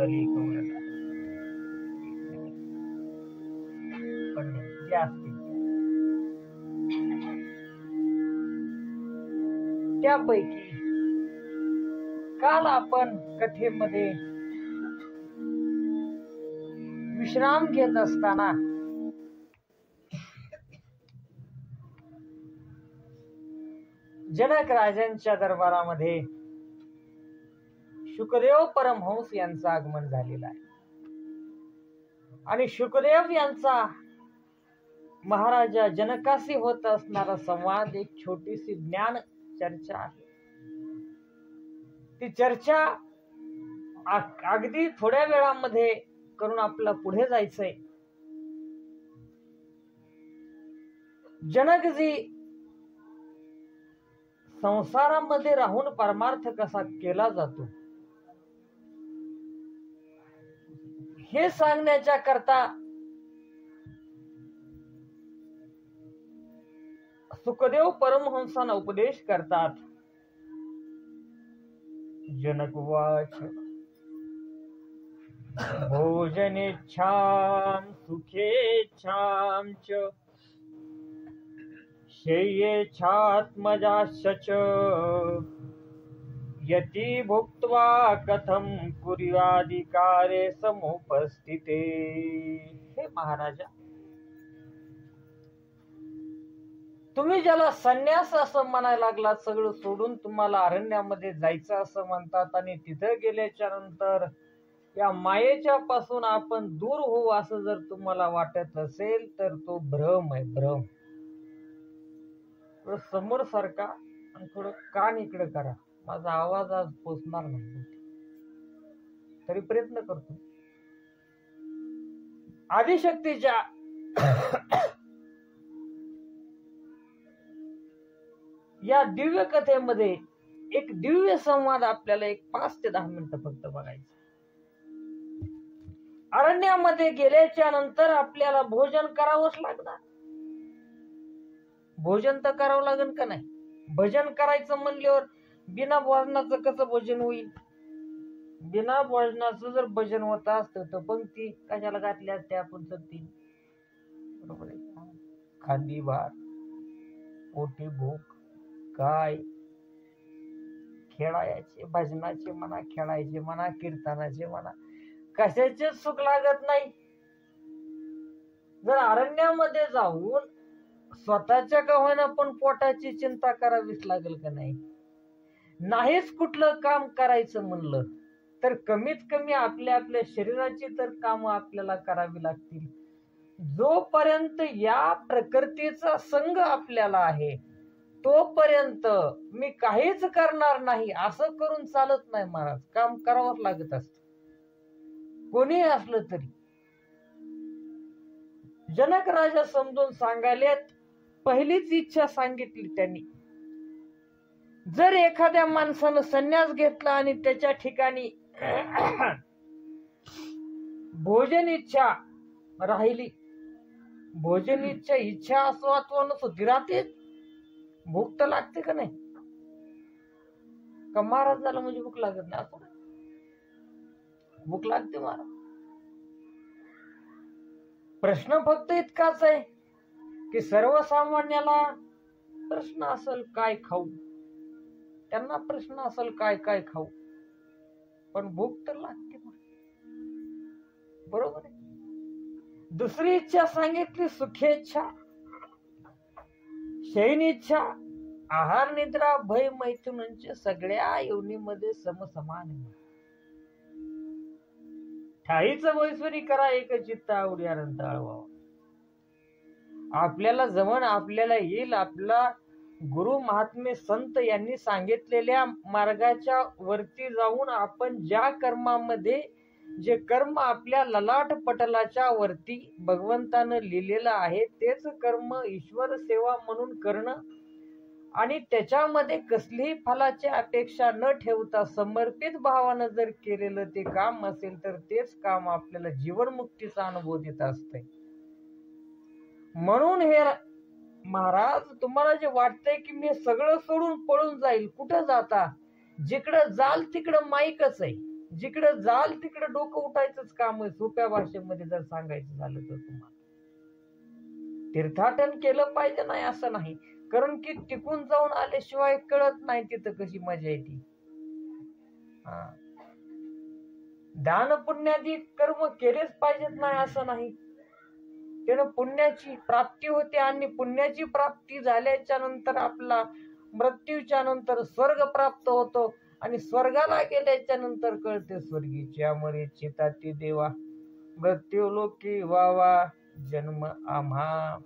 पुंडली कवरला पण जे असतील त्यापैकी काल आपण कथेमध्ये विश्राम घेत असताना जनक राजांच्या दरबारामध्ये शुकदेव परमहंस यांचं आगमन झालेलं आहे आणि शुकदेव यांचा महाराजा जनकाशी होत असणारा संवाद एक छोटीशी ज्ञान चर्चा आहे. ती चर्चा अगदी थोड्या वेळामध्ये करून आपल्याला पुढे जायचंय. जनकजी संसारामध्ये राहून परमार्थ कसा केला जातो हे सांगण्याच्या करता सुखदेव परमहंसांना उपदेश करतात. जनकवाच भोजनेच्छां सुखेच्छां च शय्येच्छात्मजाश्च यति भुक्त्वा कथं कुर्यादिकारे समुपस्थिते. हे महाराजा, तुम्ही ज्याला संन्यास असं म्हणायला लागलात, सगळं सोडून तुम्हाला अरण्यामध्ये जायचं असं म्हणतात आणि तिथं गेल्याच्या नंतर या मायेच्या पासून आपण दूर होऊ असं जर तुम्हाला वाटत असेल तर तो भ्रम आहे, भ्रम. थोडं समोर सारखा आणि थोडं कान इकडे करा, माझा आवाज आज पोचणार नाही तरी प्रयत्न करतो. आदिशक्तीच्या या दिव्य कथेमध्ये एक दिव्य संवाद आपल्याला एक 5 ते 10 मिनिटं फक्त बघायचं. अरण्यामध्ये गेल्याच्या नंतर आपल्याला भोजन करावंच लागणार. भोजन तर करावं लागेल का नाही? भजन करायचं म्हणल्यावर बिना भोजनाचं कसं भोजन होईल? बिना भोजनाचं जर भजन होत असतं तर पंक्ती कशाला घातल्या त्या आपण सत्ती. बरोबर आहे. खांदी भार, पोटी भूक, काय खेळायचे, भजनाचे म्हणा, खेळायचे म्हणा, कीर्तनाचे म्हणा, कशाचे सुख लागत नाही. जर अरण्यामध्ये जाऊन स्वतःच्या का होईना पण पोटाची चिंता करावीच लागेल का नाही? नाहीच कुठलं काम करायचं म्हणलं तर कमीत कमी आपल्या शरीराची तर कामं आपल्याला करावी लागतील. जोपर्यंत या प्रकृतीचा संग आपल्याला आहे तोपर्यंत मी काहीच करणार नाही असं करून चालत नाही महाराज. काम करावंच लागत असत, कोणी असलं तरी. जनक राजा समजून सांगायला पहिलीच इच्छा सांगितली त्यांनी. जर एखाद्या माणसानं संन्यास घेतला आणि त्याच्या ठिकाणी भोजन इच्छा राहिली, भोजन इच्छा असो अथवा नसो, ती राहते. भूक तर लागते का नाही? का महाराज झाला म्हणजे भूक लागत नाही असं? भूक लागते महाराज. प्रश्न फक्त इतकाच आहे की सर्वसामान्याला प्रश्न असेल काय खाऊ, त्यांना प्रश्न असेल काय काय खाऊ, पण भूक तर लागते. बरोबर आहे. दुसरी इच्छा सांगितली सुखेच्छा, शयनीच्छा, आहार निद्रा भय मैथुनांचे सगळ्या योनीमध्ये समसमान आहे. ठाईच वैश्वरी करा एक चित्त आवडी अनंत आळवावा. आपल्याला जमन, आपल्याला येईल. आपला गुरु महात्मे संत यांनी सांगितलेल्या मार्गाच्या वरती जाऊन आपण ज्या कर्मामध्ये, जे कर्म आपल्या ललाट पटलाच्या वरती भगवंतानं लिहिलेलं आहे तेच कर्म ईश्वर सेवा म्हणून करणं आणि त्याच्यामध्ये कसलीही फलाची अपेक्षा न ठेवता समर्पित भावानं जर केलेलं ते काम असेल तर तेच काम आपल्याला जीवनमुक्तीचा अनुभव देत असतंय. म्हणून हे महाराज, तुम्हाला जे वाटतंय की मी सगळं सोडून पळून जाईल, कुठं जाता? जिकडं जाल तिकडं माईकच आहे. जिकडे जाल तिकडे डोकं उठायचंच काम आहे, सोप्या भाषेमध्ये जर सांगायचं झालं तर तुम्हाला. तीर्थाटन केलं पाहिजे नाही असं नाही, कारण की टिकून जाऊन आल्याशिवाय कळत नाही तिथं कशी मजा येते. दान पुण्यादी कर्म केलेच पाहिजेत नाही असं नाही, त्यानं पुण्याची प्राप्ती होते आणि पुण्याची प्राप्ती झाल्याच्या नंतर आपला मृत्यूच्या नंतर स्वर्ग प्राप्त होतो आणि स्वर्गाला गेल्याच्या नंतर कळते स्वर्गीची अमरी चिताती देवा मृत्यू लोकी वावा जन्म आम्हा.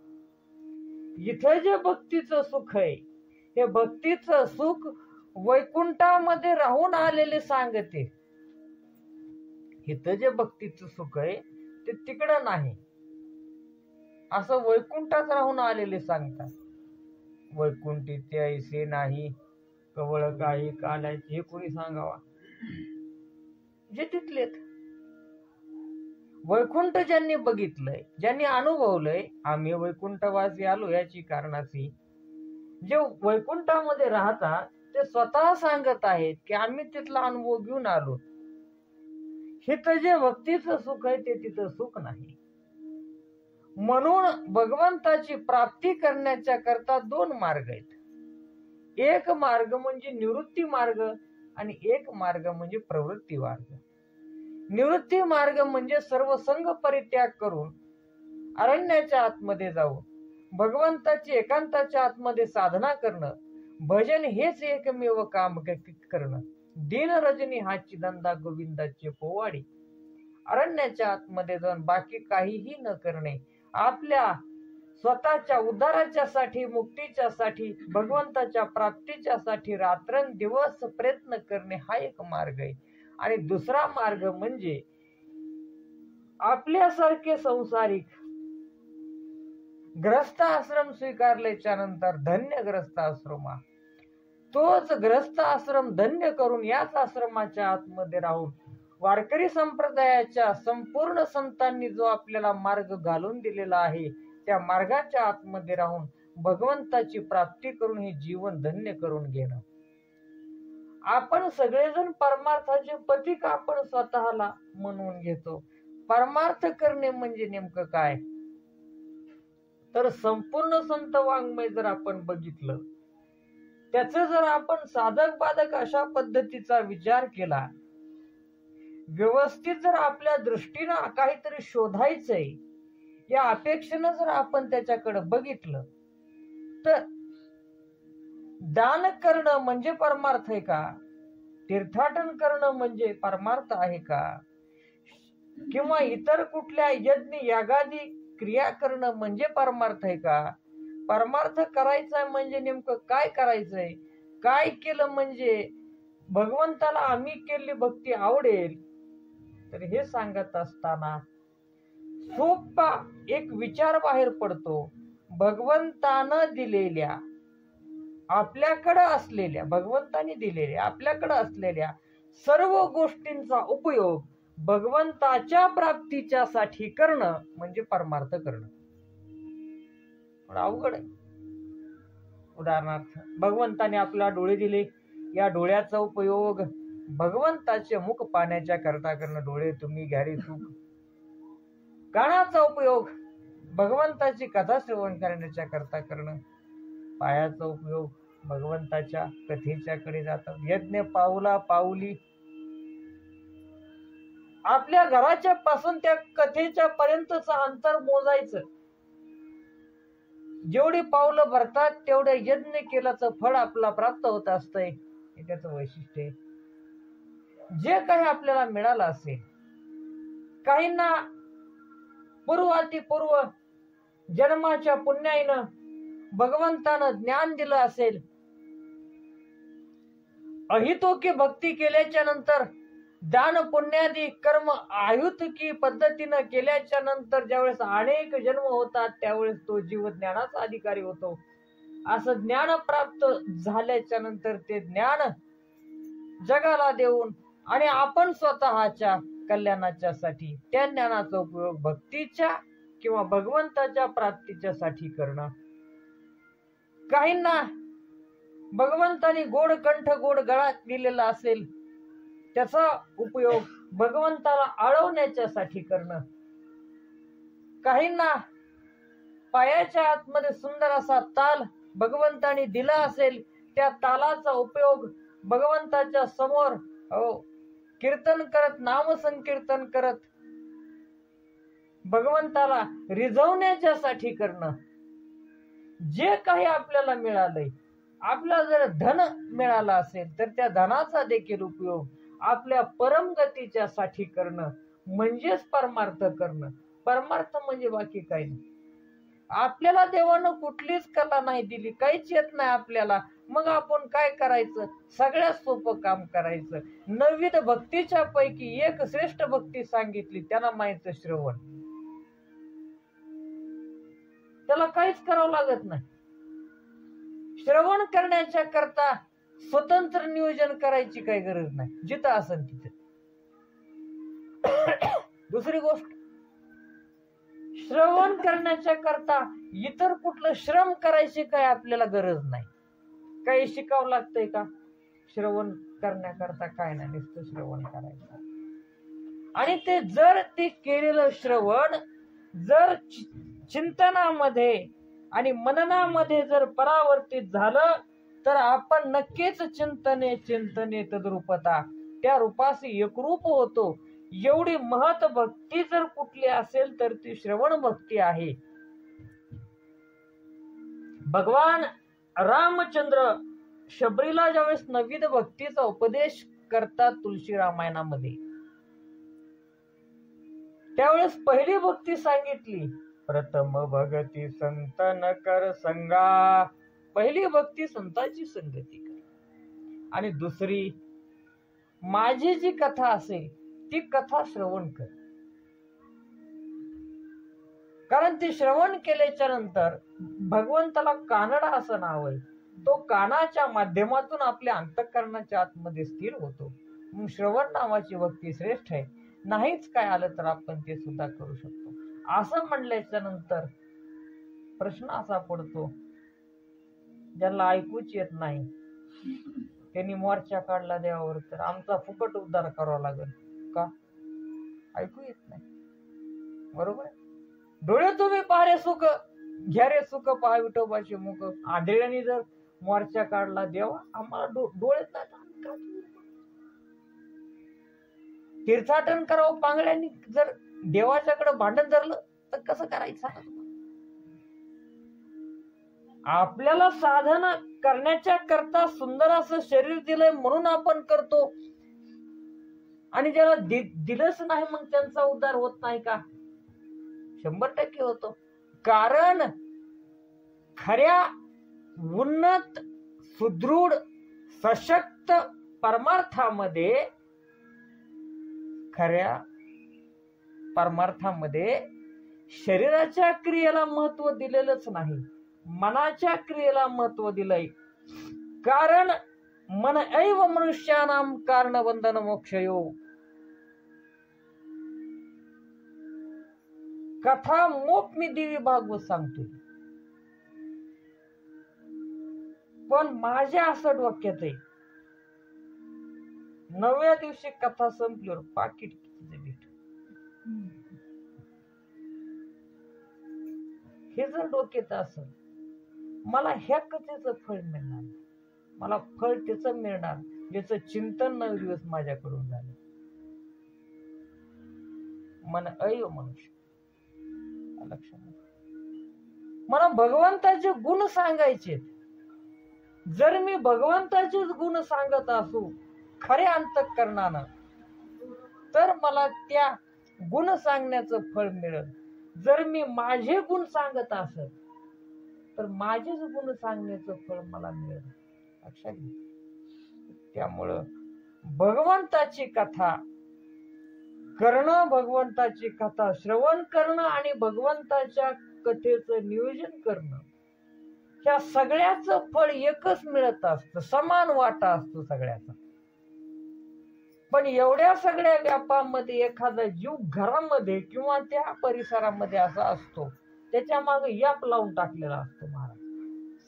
इथं जे भक्तीचं सुख आहे, हे भक्तीचं सुख वैकुंठामध्ये राहून आलेले सांगते. इथं जे भक्तीचं सुख आहे ते तिकडं नाही, असं वैकुंठात राहून आलेले सांगतात. वैकुंठी ते ऐसे नाही कवळ काही कालायचे, हे कोणी सांगावा? जे तिथलेत. वैकुंठ ज्यांनी बघितलंय, ज्यांनी अनुभवलंय, आम्ही वैकुंठवासी आलो याची कारणाची, जे वैकुंठामध्ये राहतात ते स्वतः सांगत आहेत की आम्ही तिथला अनुभव घेऊन आलो. हिथं जे भक्तीचं सुख आहे ते तिथं सुख नाही. म्हणून भगवंताची प्राप्ती करण्याच्या करता दोन मार्ग आहेत. एक मार्ग म्हणजे निवृत्ती मार्ग आणि एक मार्ग म्हणजे प्रवृत्ती मार्ग. निवृत्ती मार्ग म्हणजे सर्व संग परित्याग करून अरण्याच्या आतमध्ये जाऊन भगवंताची एकांताच्या आतमध्ये साधना करणं, भजन हेच एकमेव काम करणं. दिन रजनी हाची धंदा गोविंदाचे पोवाडी. अरण्याच्या आतमध्ये जाऊन बाकी काहीही न करणे, आपल्या स्वतःच्या उद्धाराच्या साठी, मुक्तीच्या साठी, भगवंताच्या प्राप्तीच्या साठी रात्रंदिवस प्रयत्न करणे हा एक मार्ग आहे. आणि दुसरा मार्ग म्हणजे आपल्यासारखे संसारिक ग्रस्त आश्रम स्वीकारल्याच्या नंतर धन्य ग्रस्त आश्रमा, तोच ग्रस्त आश्रम धन्य करून याच आश्रमाच्या आतमध्ये राहून वारकरी संप्रदायाच्या संपूर्ण संतांनी जो आपल्याला मार्ग घालून दिलेला आहे, त्या मार्गाच्या आतमध्ये राहून भगवंताची प्राप्ती करून हे जीवन धन्य करून घेणं. आपण सगळेजण परमार्थाचे पथिक आपण स्वतःला म्हणून घेतो. परमार्थ करणे म्हणजे नेमकं काय? तर संपूर्ण संत वाङ्मय जर आपण बघितलं, त्याच जर आपण साधक बाधक अशा पद्धतीचा विचार केला, व्यवस्थित जर आपल्या दृष्टीनं काहीतरी शोधायचंय या अपेक्षेनं जर आपण त्याच्याकडे बघितलं, तर दान करणं म्हणजे परमार्थ आहे का? तीर्थाटन करणं म्हणजे परमार्थ आहे का? किंवा इतर कुठल्या यज्ञ यागादी क्रिया करणं म्हणजे परमार्थ आहे का? परमार्थ करायचा म्हणजे नेमकं काय करायचंय? काय केलं म्हणजे भगवंताला आम्ही केलेली भक्ती आवडेल? तर हे सांगत असताना सोपा एक विचार बाहेर पडतो. भगवंतानं दिलेल्या, आपल्याकडे असलेल्या, भगवंतानी दिलेल्या आपल्याकडे असलेल्या सर्व गोष्टींचा उपयोग भगवंताच्या प्राप्तीच्या साठी करणं म्हणजे परमार्थ करणं. पण अवघड आहे. उदाहरणार्थ, भगवंताने आपल्याला डोळे दिले, या डोळ्याचा उपयोग भगवंताचे मुख पाहण्याच्या करता करणं. डोळे तुम्ही घ्यारी चूक. कानाचा उपयोग भगवंताची कथा श्रवण करण्याच्या करता करणं. पायाचा उपयोग भगवंताच्या कथेच्या कडे जातात. यज्ञ पाऊला पाऊली, आपल्या घराच्या पासून त्या कथेच्या पर्यंतच अंतर मोजायचं. जेवढी पावलं भरतात तेवढे यज्ञ केल्याचं फळ आपला प्राप्त होत असतंय. हे त्याचं वैशिष्ट्य आहे. जे काही आपल्याला मिळालं असेल, काहींना पूर्वातिपूर्व जन्माच्या पुण्याईनं भगवंतानं ज्ञान दिलं असेल, अहितोकी भक्ती केल्याच्या नंतर, दान पुण्यादी कर्म अहितोकी पद्धतीनं केल्याच्या नंतर ज्यावेळेस अनेक जन्म होतात त्यावेळेस तो जीव ज्ञानाचा अधिकारी होतो. असं ज्ञान प्राप्त झाल्याच्या नंतर ते ज्ञान जगाला देऊन आणि आपण स्वतःच्या कल्याणाच्या साठी त्या ज्ञानाचा उपयोग भक्तीच्या किंवा भगवंताच्या प्राप्तीच्या साठी करणं. काहींना भगवंतानी गोड कंठ गोड गळा दिलेला असेल, त्याचा उपयोग भगवंताला आळवण्याच्यासाठी करणं. काहींना पायाच्या आतमध्ये सुंदर असा ताल भगवंताने दिला असेल, त्या तालाचा उपयोग भगवंताच्या समोर कीर्तन करत, नाम संकीर्तन करत भगवंताला रिझवण्याच्यासाठी करणं. जे काही आपल्याला मिळालंय, आपल्याला जर धन मिळालं असेल तर त्या धनाचा देखील उपयोग आपल्या परमगतीच्या साठी करणं म्हणजेच परमार्थ करणं. परमार्थ म्हणजे बाकी काही नाही. आपल्याला देवानं कुठलीच कला नाही दिली, काहीच येत नाही आपल्याला, मग आपण काय करायचं? सगळ्यात सोपं काम करायचं. 9 भक्तीच्या पैकी एक श्रेष्ठ भक्ती सांगितली, त्याला माहिती श्रवण. त्याला काहीच करावं लागत नाही. श्रवण करण्याच्या करता स्वतंत्र नियोजन करायची काही गरज नाही, जिथं असेल तिथे. दुसरी गोष्ट, श्रवण करण्याच्या करता इतर कुठलं श्रम करायची काय आपल्याला गरज नाही. काही शिकावं लागतंय का? श्रवण करण्याकरता काय नाही, नुसतं श्रवण करायचं. आणि ते जर ते केलेलं श्रवण जर चिंतनामध्ये आणि मननामध्ये जर परावर्तित झालं तर आपण नक्कीच चिंतने तद्रूपता, त्या रूपाशी एकरूप होतो. एवढी महत भक्ती जर कुठली असेल तर ती श्रवण भक्ती आहे. भगवान रामचंद्र शबरीला ज्यावेळेस 9 भक्तीचा उपदेश करतात तुलसी रामायणामध्ये, त्यावेळेस पहिली भक्ती सांगितली, प्रथम भगती संतन कर संगा. पहिली भक्ती संताची संगती कर. आणि दुसरी, माझी जी कथा असेल ती कथा श्रवण कर. कारण ती श्रवण केल्याच्या नंतर भगवंताला कानडा असं नाव आहे, तो कानाच्या माध्यमातून आपल्या अंतःकरणाच्या आतमध्ये स्थिर होतो. मग श्रवण नावाची भक्ती श्रेष्ठ आहे. नाहीच काय आलं तर आपण ते सुद्धा करू शकतो. असं म्हणल्याच्या नंतर प्रश्न असा पडतो, ज्यांना ऐकूच येत नाही त्यांनी मोर्चा काढला देवावर, तर आमचा फुकट उद्धार करावा लागेल का? ऐकू येत नाही, बरोबर आहे. डोळे तुम्ही पाहरे सुख, घ्या रे सुख पहा विठोबाचे मुख. आंधळ्याने जर मोर्चा काढला, देवा आम्हाला डोळेच नाही, तीर्थाटन करावं पांगड्यांनी जर देवाच्याकडे भांडण धरलं तर कसं करायचं? आपल्याला साधना करण्याच्या करता सुंदर असं शरीर दिलंय म्हणून आपण करतो, आणि ज्याला दिलंच नाही मग त्यांचा उद्धार होत नाही का? 100% होतो. कारण खऱ्या उन्नत सुदृढ सशक्त परमार्थामध्ये, खऱ्या परमार्थामध्ये शरीराच्या क्रियेला महत्व दिलेलंच नाही, मनाच्या क्रियेला महत्व दिलंय. कारण मन ऐव मनुष्यानाम कारण बंधन मोक्षयो. कथा मोप मी देवी भागवत सांगतोय, पण माझ्या असं डोक्यात आहे, 9व्या दिवशी कथा संपल्यावर पाकिट किती भेट, हे जर डोक्यात असेल, मला ह्या कथेचं फळ मिळणार, मला फळ त्याचं मिळणार ज्याचं चिंतन 9 दिवस माझ्याकडून झालं. मन ऐव मनुष्य, लक्षात. मला भगवंताचे गुण सांगायचे. जर मी भगवंताचेच गुण सांगत असू खऱ्या अंतःकरणानं, तर मला त्या गुण सांगण्याचं फळ मिळेल. जर मी माझे गुण सांगत असेल तर माझेच गुण सांगण्याचं फळ मला मिळेल, लक्षात घे. त्यामुळं भगवंताची कथा करणं, भगवंताची कथा श्रवण करणं आणि भगवंताच्या कथेचं नियोजन करणं, ह्या सगळ्याचं फळ एकच मिळत असतं, समान वाटा असतो सगळ्याचा. पण एवढ्या सगळ्या व्यापामध्ये एखादा जीव घरामध्ये किंवा त्या परिसरामध्ये असा असतो, त्याच्या मागे याप लावून टाकलेला असतो महाराज.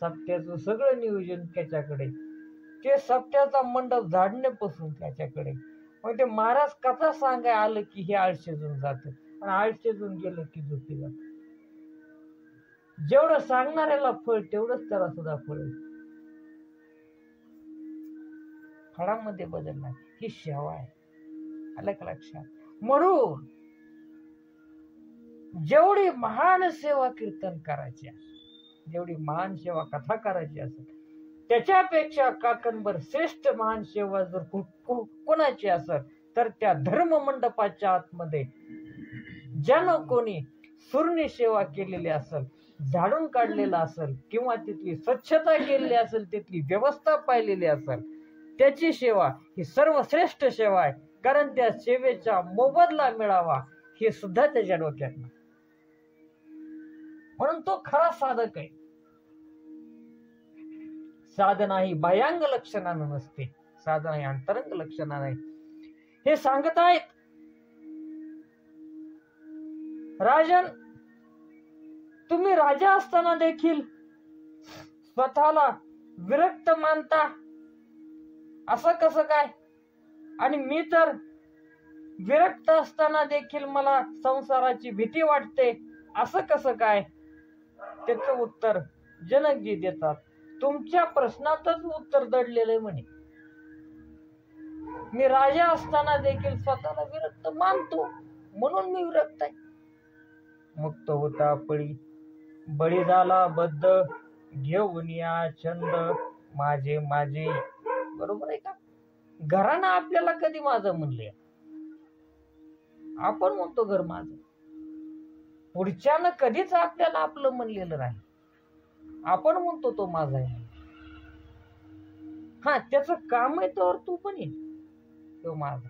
सप्त्याचं सगळं नियोजन त्याच्याकडे, ते सप्त्याचा मंडप झाडण्यापासून त्याच्याकडे, मग ते महाराज कथा सांगाय आलं की हे आळशेजून जात आणि आळशेजून गेलं की झोपी जात. जेवढं सांगणाऱ्याला फळ तेवढंच त्याला सुद्धा फळ. फळामध्ये बदल नाही, ही सेवा आहे. आलं का लक्षात? म्हणून जेवढी महान सेवा कीर्तन करायची असेल, जेवढी महान सेवा कथा करायची असेल, त्याच्यापेक्षा काकणभर श्रेष्ठ महान सेवा जर कोणाची असेल तर त्या धर्म मंडपाच्या आतमध्ये ज्यानं कोणी सुरणी सेवा केलेली असेल, झाडून काढलेलं असेल किंवा तिथली स्वच्छता केलेली असेल, तिथली व्यवस्था पाहिलेली असेल, त्याची सेवा ही सर्वश्रेष्ठ सेवा आहे. कारण त्या सेवेचा मोबदला मिळावा हे सुद्धा त्याच्या डोक्यात नाही. म्हणून तो खरा साधक आहे. साधना ही बाह्यांग लक्षणानं नसते, साधना ही अंतरंग लक्षणानं आहे. हे सांगत आहेत. राजन, तुम्ही राजा असताना देखील स्वतःला विरक्त मानता, असं कसं काय? आणि मी तर विरक्त असताना देखील मला संसाराची भीती वाटते, असं कसं काय? त्याचं उत्तर जनकजी देतात. तुमच्या प्रश्नातच उत्तर दडलेलं आहे म्हणे. मी राजा असताना देखील स्वतःला विरक्त मानतो, म्हणून मी विरक्त आहे. मुक्त होता पळी, बळी झाला बद्ध, घेऊन या छंद माझे माझे. बरोबर आहे का? घरानं आपल्याला कधी माझं म्हणले? आपण म्हणतो घर माझं. पुढच्यानं कधीच आपल्याला आपलं म्हणलेलं नाही. आपण म्हणतो तो माझा आहे. हा, त्याचं काम आहे तर तू पण ये, तो माझा.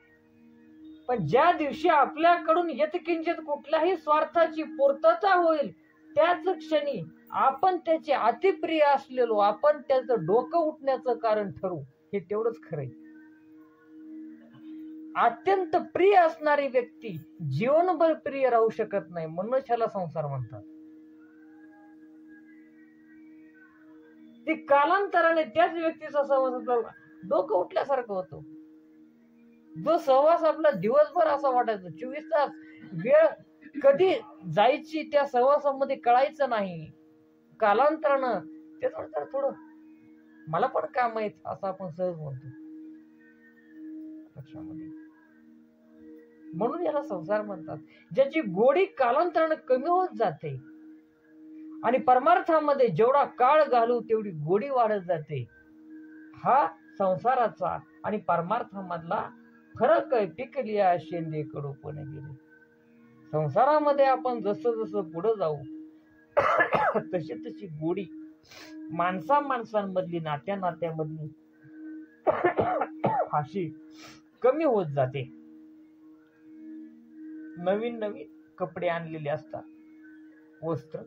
पण ज्या दिवशी आपल्याकडून यत्किंचित कुठल्याही स्वार्थाची पूर्तता होईल, त्याच क्षणी आपण त्याचे अतिप्रिय असलेलो, आपण त्याचं डोकं उठण्याचं कारण ठरू. हे तेवढंच खरंय. अत्यंत प्रिय असणारी व्यक्ती जीवनभर प्रिय राहू शकत नाही, म्हणूनच ह्याला संसार म्हणतात. ती कालांतराने त्याच व्यक्तीचा सहवास आपल्याला डोकं उठल्यासारखं होतो. जो सहवास आपला दिवसभर असा वाटायचा, 24 तास वेळ कधी जायची त्या सहवासामध्ये कळायचं नाही. कालांतरानं ते थोडं मला पण काम आहेत असं आपण सहज म्हणतो लक्षामध्ये. म्हणून याला संसार म्हणतात, ज्याची गोडी कालांतरानं कमी होत जाते आणि परमार्थामध्ये जेवढा काळ घालू तेवढी गोडी वाढत जाते. हा संसाराचा आणि परमार्थामधला फरक आहे. पिकलिया शेंदे कडूपणे गेले. संसारामध्ये आपण जसं जसं पुढे जाऊ तशी तशी गोडी माणसांमधली, नात्यामधली अशी कमी होत जाते. नवीन नवीन कपडे आणलेले असतात, वस्त्र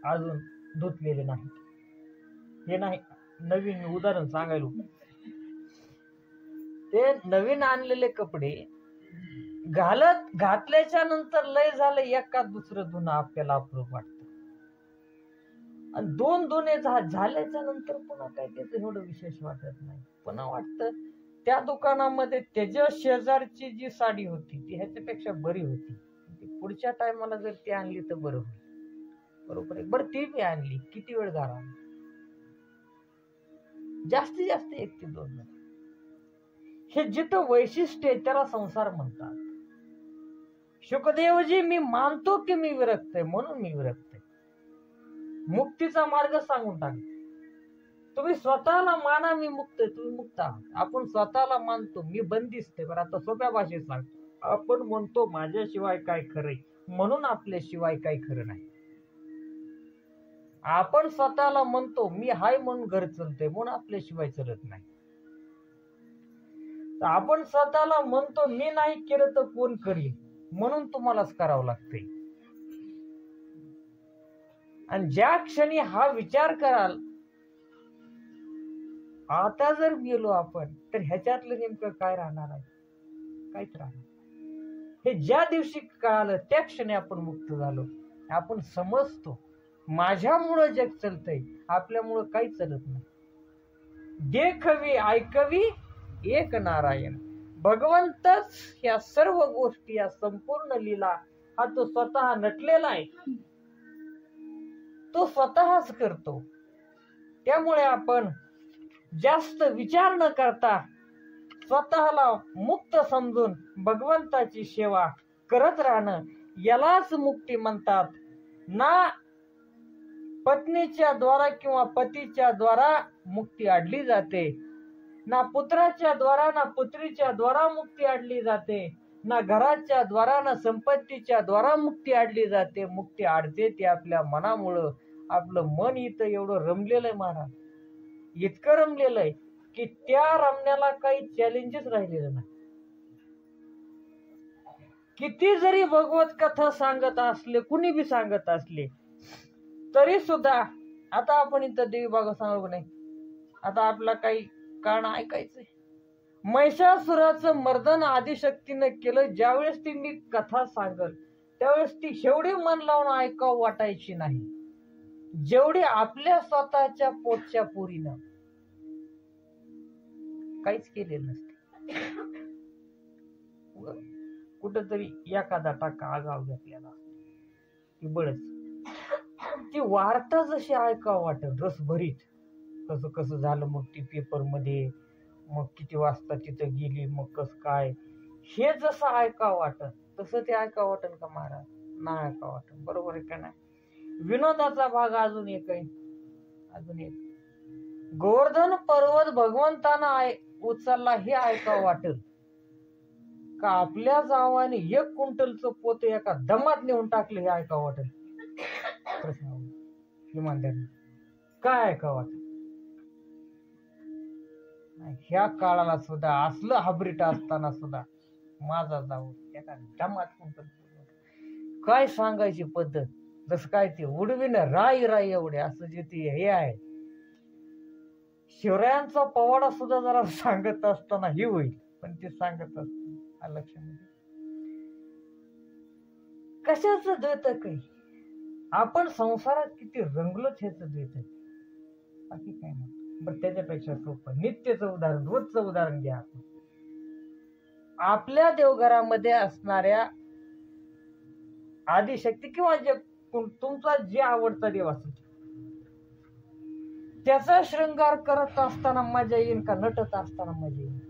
अजून धुतलेले नाही. हे नाही, नवीन उदाहरण सांगायलो. ते नवीन आणलेले कपडे घातल्याच्या नंतर लय झालं, एकाच दुसरं धुणं आपल्याला अप्रूप वाटतं. आणि 2 धुणे झाल्याच्या नंतर पुन्हा काय त्याचं एवढं विशेष वाटत नाही. पुन्हा वाटतं त्या दुकानामध्ये त्याच्या शेजारची जी साडी होती ती ह्याच्यापेक्षा बरी होती. ती पुढच्या टायमाला जर ती आणली तर बरं होईल. बरोबर आहे. बरं, ती मी आणली, किती वेळ झाला? जास्तीत जास्त 1 ते 2 मिनिट. हे जिथं वैशिष्ट्य आहे त्याला संसार म्हणतात. शुकदेवजी, मी मानतो की मी विरक्त आहे, म्हणून मी विरक्त आहे. मुक्तीचा मार्ग सांगून टाकला. तुम्ही स्वतःला माना मी मुक्त आहे, तुम्ही मुक्त आहात. आपण स्वतःला मानतो मी बंदिस्त आहे. बरं, आता सोप्या भाषेत सांगतो. आपण म्हणतो माझ्याशिवाय काय खरंय, म्हणून आपल्याशिवाय काय खरं नाही. आपण स्वतःला म्हणतो मी हाय म्हणून घर चालतंय, म्हणून आपल्याशिवाय चालत नाही. आपण स्वतःला म्हणतो मी नाही केलं तर कोण करील, म्हणून तुम्हालाच करावं लागतंय. आणि ज्या क्षणी हा विचार कराल आता जर गेलो आपण तर ह्याच्यातलं नेमकं काय राहणार आहे? काहीच राहणार. हे ज्या दिवशी कळालं त्या क्षणी आपण मुक्त झालो. आपण समजतो माझ्यामुळं जग चालतंय, आपल्यामुळं काहीच चालत नाही. देखवी ऐकवी एक नारायण. भगवंतच या सर्व गोष्टी, या संपूर्ण लीला हा तो स्वतः नटलेला आहे, तो स्वतःच करतो. त्यामुळे आपण जास्त विचार न करता स्वतःला मुक्त समजून भगवंताची सेवा करत राहणं, यालाच मुक्ती म्हणतात. ना पत्नीच्या द्वारा किंवा पतीच्या द्वारा मुक्ती अडली जाते, ना पुत्राच्या द्वारा ना पुत्रीच्या द्वारा मुक्ती अडली जाते, ना घराच्या द्वारा ना संपत्तीच्या द्वारा मुक्ती अडली जाते. मुक्ती अडते ती आपल्या मनामुळं. आपलं मन इथं एवढं रमलेलं आहे महाराज, इतकं रमलेलं आहे की त्या रमण्याला काही चॅलेंजेस राहिलेलं नाही. किती जरी भगवत कथा सांगत असले, कुणी बी सांगत असले तरी सुद्धा, आता आपण इथं देवी बाबा सांगू नाही, आता आपला काही कारण ऐकायचंय. महिषासुराचं मर्दन आदिशक्तीनं केलं. ज्यावेळेस ती मी कथा सांगल त्यावेळेस ती एवढी मन लावून ऐकावं वाटायची नाही जेवढी आपल्या स्वतःच्या पोटच्या पोरीनं काहीच केलेलं नसते. कुठंतरी एखादा टाका आगाव घेतलेला ती बळच ती वार्ता जशी ऐकावं वाटत रसभरीत, कसं कसं झालं, मग ती पेपर मध्ये, मग किती वाजता तिथं गेली, मग कसं काय, हे जसं ऐकावं वाटत तसं ते ऐकावं वाटन का महाराज? नाही ऐकावं वाटत. बरोबर आहे का नाही? विनोदाचा भाग अजून एक आहे, अजून एक. गोवर्धन पर्वत भगवंतानं उचलला हे ऐकावं वाटत का आपल्या जावाने 1 क्विंटलचं पोत एका दमात नेऊन टाकलं हे ऐकावं वाटत? इमानदारी काय ऐकावं वाटत? ह्या काळाला सुद्धा असलं हाबरीट असताना सुद्धा माझा जाऊ एका दमात क्विंटल, काय सांगायची पद्धत, जसं काय ते उडवीन राई राई एवढे, असं जे ते हे आहे. शिवरायांचा पवाडा सुद्धा जरा सांगत असताना हे होईल, पण ते सांगत असताना लक्षामध्ये कशाच द्वैत काही. आपण संसारात किती रंगलोच ह्याच द्वैत, बाकी काय नाही. बरं, त्याच्यापेक्षा सोपं नित्यचं उदाहरण, रोजचं उदाहरण घ्या. आपण आपल्या देवघरामध्ये असणाऱ्या आदिशक्ती किंवा जे तुमचा जे आवडता देव असेल त्याचा शृंगार करत असताना मजा येईल का नटत असताना मजा येईल?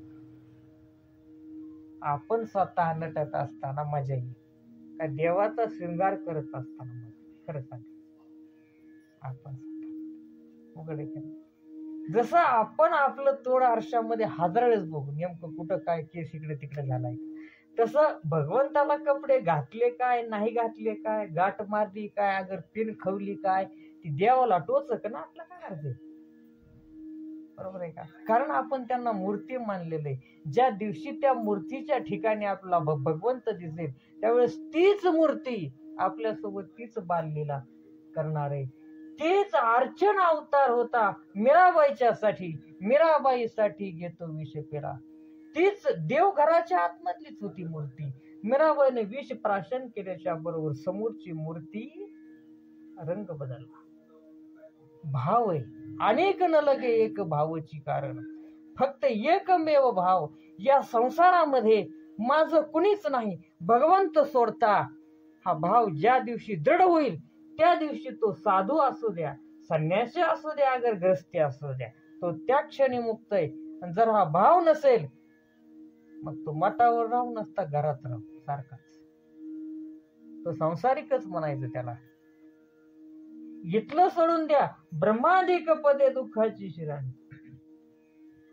आपण स्वतः नटत असताना मजा येईल का देवाचा शृंगार करत असताना मजा? खरं सांग, आपण उघड आहे. जसं आपण आपलं तोड आरशामध्ये हजार वेळेस बघू नेमकं कुठं काय केस इकडे तिकडे झालाय, तसं भगवंताला कपडे घातले काय नाही घातले काय, गाठ मारली काय, अगर पिन खवली काय, ती देवाला टोचक ना आपलं काय अर्थ? बरोबर आहे का? कारण आपण त्यांना मूर्ती मानलेलं आहे. ज्या दिवशी त्या मूर्तीच्या ठिकाणी आपला भगवंत दिसेल त्यावेळेस तीच मूर्ती आपल्यासोबत तीच बाललीला करणार आहे. तेच अर्चन अवतार होता मीराबाईच्या साठी, मीराबाईसाठी घेतो विष पेरा. तीच देवघराच्या आतमधलीच होती मूर्ती. मीराबाईने विष प्राशन केल्याच्या बरोबर समोरची मूर्ती रंग बदलला. भाव आहे अनेक न लगे एक भावची कारण, फक्त एकमेव भाव या संसारामध्ये माझं कुणीच नाही भगवंत सोडता. हा भाव ज्या दिवशी दृढ होईल त्या दिवशी तो साधू असू द्या, संन्यासी असू द्या, अगर ग्रस्ती असू द्या, तो त्या क्षणी मुक्त आहे. आणि जर हा भाव नसेल मग तो मठावर राहू नसता घरात राहू सारखाच, तो संसारिकच म्हणायचं त्याला. इथलं सोडून द्या, ब्रह्मादिक पदे दुःखाची शिराणी.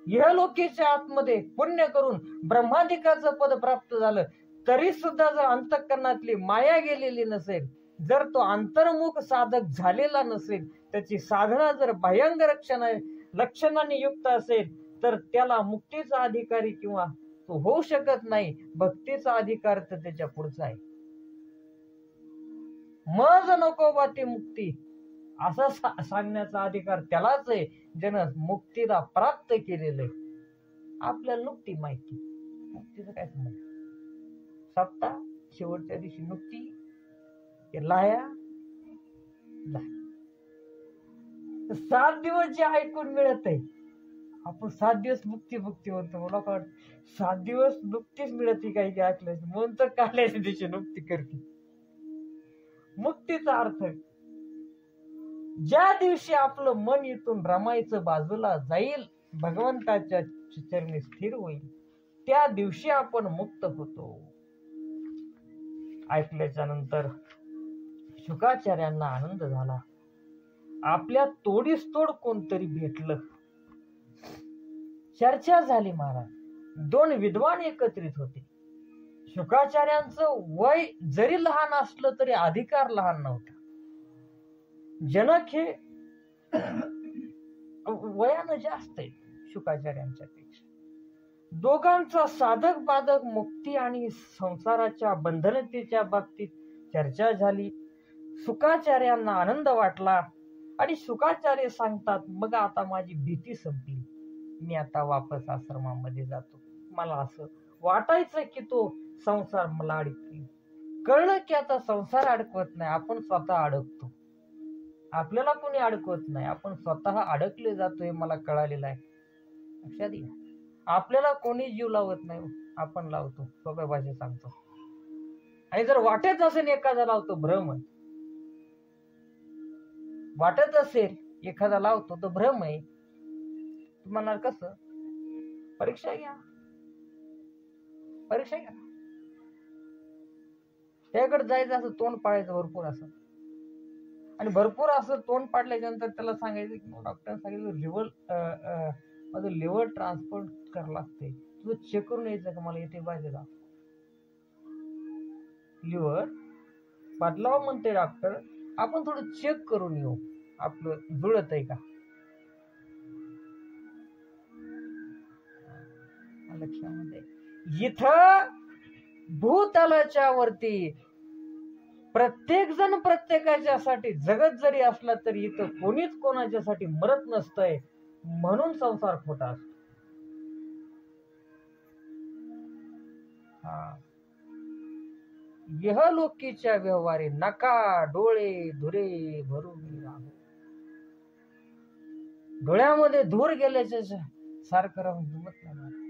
इहलोकीच्या आतमध्ये पुण्य करून ब्रह्मादिकाचं पद प्राप्त झालं तरी सुद्धा जर अंतःकरणातली माया गेलेली नसेल, जर तो अंतर्मुख साधक झालेला नसेल, त्याची साधना जर भयंग लक्षणाने युक्त असेल तर त्याला मुक्तीचा अधिकारी किंवा तो होऊ शकत नाही. भक्तीचा अधिकार तर त्याच्या पुढचा आहे. मज नको बा ती मुक्ती असं सांगण्याचा अधिकार त्यालाच आहे ज्यानं मुक्तीला प्राप्त केलेलं आहे. आपल्याला नुकती माहिती, मुक्तीचं काय समज, सप्ताह शेवटच्या दिवशी नुकती लाया 7 दिवस जे ऐकून मिळत आहे आपण 7 दिवस मुक्ती मुक्ती म्हणतो. मला काय वाटतं 7 दिवस मुक्तीच मिळते काही की ऐकल्याची म्हणून तर काढल्याच्या दिवशी मुक्ती करते. मुक्तीचा अर्थ ज्या दिवशी आपलं मन इथून रमायचं बाजूला जाईल, भगवंताच्या चरणी स्थिर होईल, त्या दिवशी आपण मुक्त होतो. ऐकल्याच्या नंतर शुकाचार्यांना आनंद झाला. आपल्या तोडीस तोड कोणतरी भेटलं. चर्चा झाली महाराज. 2 विद्वान एकत्रित होते. शुकाचार्यांचं वय जरी लहान असलं तरी अधिकार लहान नव्हता. जनक हे वयानं जास्त आहे शुकाचार्यांच्या पेक्षा. दोघांचा साधक बाधक मुक्ती आणि संसाराच्या बंधनतेच्या बाबतीत चर्चा झाली. शुकाचार्यांना आनंद वाटला आणि शुकाचार्य सांगतात, मग आता माझी भीती संपली, मी आता वापस आश्रमामध्ये जातो. मला असं वाटायचं की तो संसार मला अडकतो. कळलं की आता संसार अडकवत नाही, आपण स्वतः अडकतो. आपल्याला कोणी अडकवत नाही, आपण स्वतः अडकले जातो हे मला कळालेलं आहे. लक्षात घ्या, आपल्याला कोणी जीव लावत नाही, आपण लावतो. सोप्या भाषेत सांगतो. आणि जर वाटत असेल एखादा लावतो, भ्रम आहे. वाटत असेल एखादा लावतो तर भ्रम आहे. तुम्हाला कसं? परीक्षा घ्या, परीक्षा घ्या. त्याकडे जायचं असं तोंड पाडायचं भरपूर असं, आणि भरपूर असं तोंड पाडल्याच्या नंतर त्याला सांगायचं की डॉक्टर सांगितलं माझं लिव्हर ट्रान्सपोर्ट करावं लागते, तुझं चेक करून यायचं का, मला येते पाहिजे का लिव्हर बदलावं म्हणते डॉक्टर, आपण थोडं चेक करून येऊ आपलं जुळत आहे का. लक्षामध्ये इथं भूतलाच्या वरती प्रत्येक जण प्रत्येकाच्यासाठी जगत जरी असला तरी इथं कोणीच कोणाच्यासाठी मरत नसतंय, म्हणून संसार खोटा असतो. इहलोकीच्या व्यवहारी नका डोळे धुरे भरून राहू. डोळ्यामध्ये धूर गेल्याच्या सारखं राहून जमत नाही.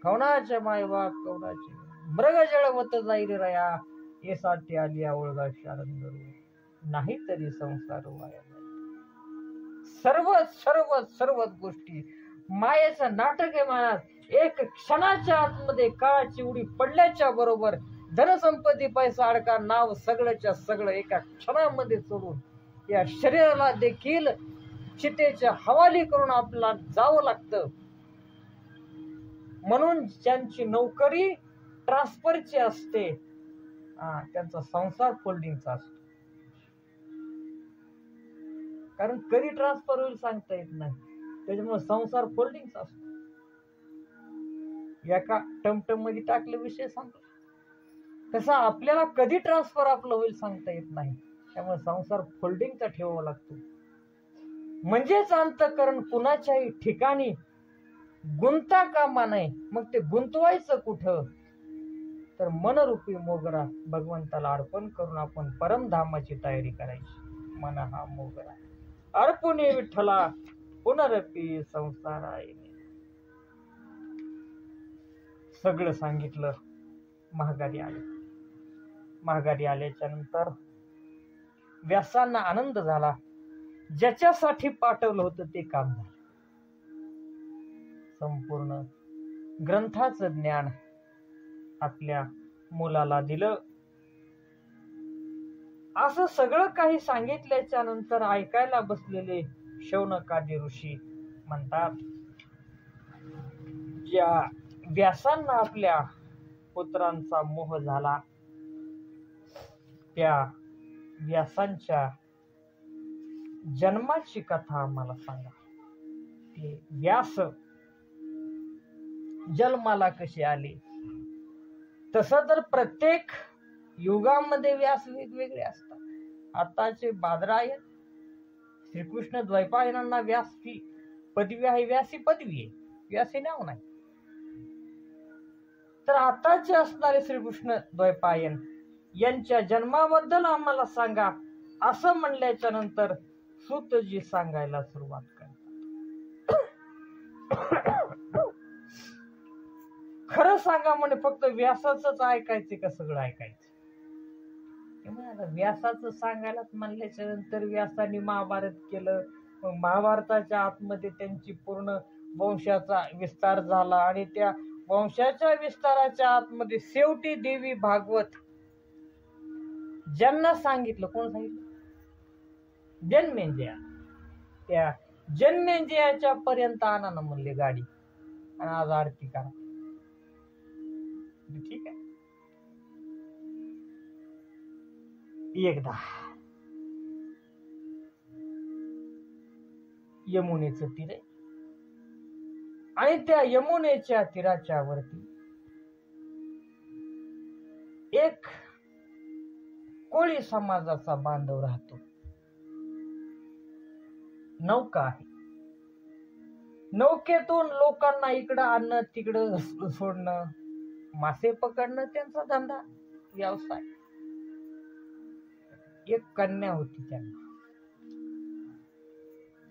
कवनाच्या मायबाप कवनाचे मृग जळवत जाईल रया, एसाठी आली आवळगा शारंग नाही तरी संसार वाया. सर्व सर्व सर्व गोष्टी मायेचं नाटक आहे महाराज. एक क्षणाच्या आतमध्ये काळाची उडी पडल्याच्या बरोबर धनसंपत्ती पैसा अडका नाव सगळ्याच्या सगळं एका क्षणामध्ये सोडून या शरीराला देखील चितेच्या हवाली करून आपल्याला जावं लागतं. म्हणून ज्यांची नोकरी ट्रान्सफरची असते त्यांचा संसार फोल्डिंगचा असतो. कारण कधी ट्रान्सफर होईल सांगता येत नाही, त्याच्यामुळे संसार फोल्डिंगचा असतो. एका टमटम मध्ये टाकले विषय सांगतो तसा आपल्याला कधी ट्रान्सफर आपलं होईल सांगता येत नाही. त्यामुळे संसार फोल्डिंगचा ठेवावा लागतो. म्हणजेच अंतःकरण कुणाच्याही ठिकाणी गुंता कामा नाही. मग ते गुंतवायचं कुठं, तर मनरूपी मोगरा भगवंताला अर्पण करून आपण परमधामाची तयारी करायची. मन हा मोगरा अर्पणे विठ्ठला पुनरपी संसाराय. सगळं सांगितलं. महागारी आले. महागारी आल्याच्या नंतर व्यासांना आनंद झाला. ज्याच्यासाठी पाठवलं होतं ते काम झालं. संपूर्ण ग्रंथाचं ज्ञान आपल्या मुलाला दिलं. असं सगळं काही सांगितल्याच्या नंतर ऐकायला बसलेले शौनकादी ऋषी म्हणतात, ज्या व्यासांना आपल्या पुत्रांचा मोह झाला त्या व्यासांच्या जन्माची कथा आम्हाला सांगा. ते व्यास जन्माला कसे आले. तसं तर प्रत्येक युगामध्ये व्यास वेगवेगळे असतात. आताचे बादरायण श्रीकृष्ण द्वैपायनांना व्यास ही पदवी आहे, व्यास ही पदवी आहे, व्यास हे नाव नाही. तर आताचे असणारे श्रीकृष्ण द्वैपायन यांच्या जन्माबद्दल आम्हाला सांगा असं म्हणल्याच्या नंतर सूतजी सांगायला सुरुवात करतात. खरं सांगा म्हणे, फक्त व्यासाच ऐकायचं का सगळं ऐकायचं? ते म्हणाला व्यासाचं सांगायलाच म्हणल्याच्या नंतर व्यासाने महाभारत केलं. मग महाभारताच्या आतमध्ये त्यांची पूर्ण वंशाचा विस्तार झाला आणि त्या वंशाच्या विस्ताराच्या आतमध्ये शेवटी देवी भागवत ज्यांना सांगितलं, कोण सांगितलं? जन्मेंजया. त्या जन्मेंजयाच्या पर्यंत आणा ना म्हणले गाडी आणि आज आरती करा. ठीक आहे. एकदा यमुनेचं तीर आहे आणि त्या यमुनेच्या तीराच्या वरती एक कोळी समाजाचा बांधव राहतो. नौका आहे. नौकेतून लोकांना इकडं आणणं तिकडं सोडणं, मासे पकडणं त्यांचा धंदा, व्यवसाय. एक कन्या होती त्यांना.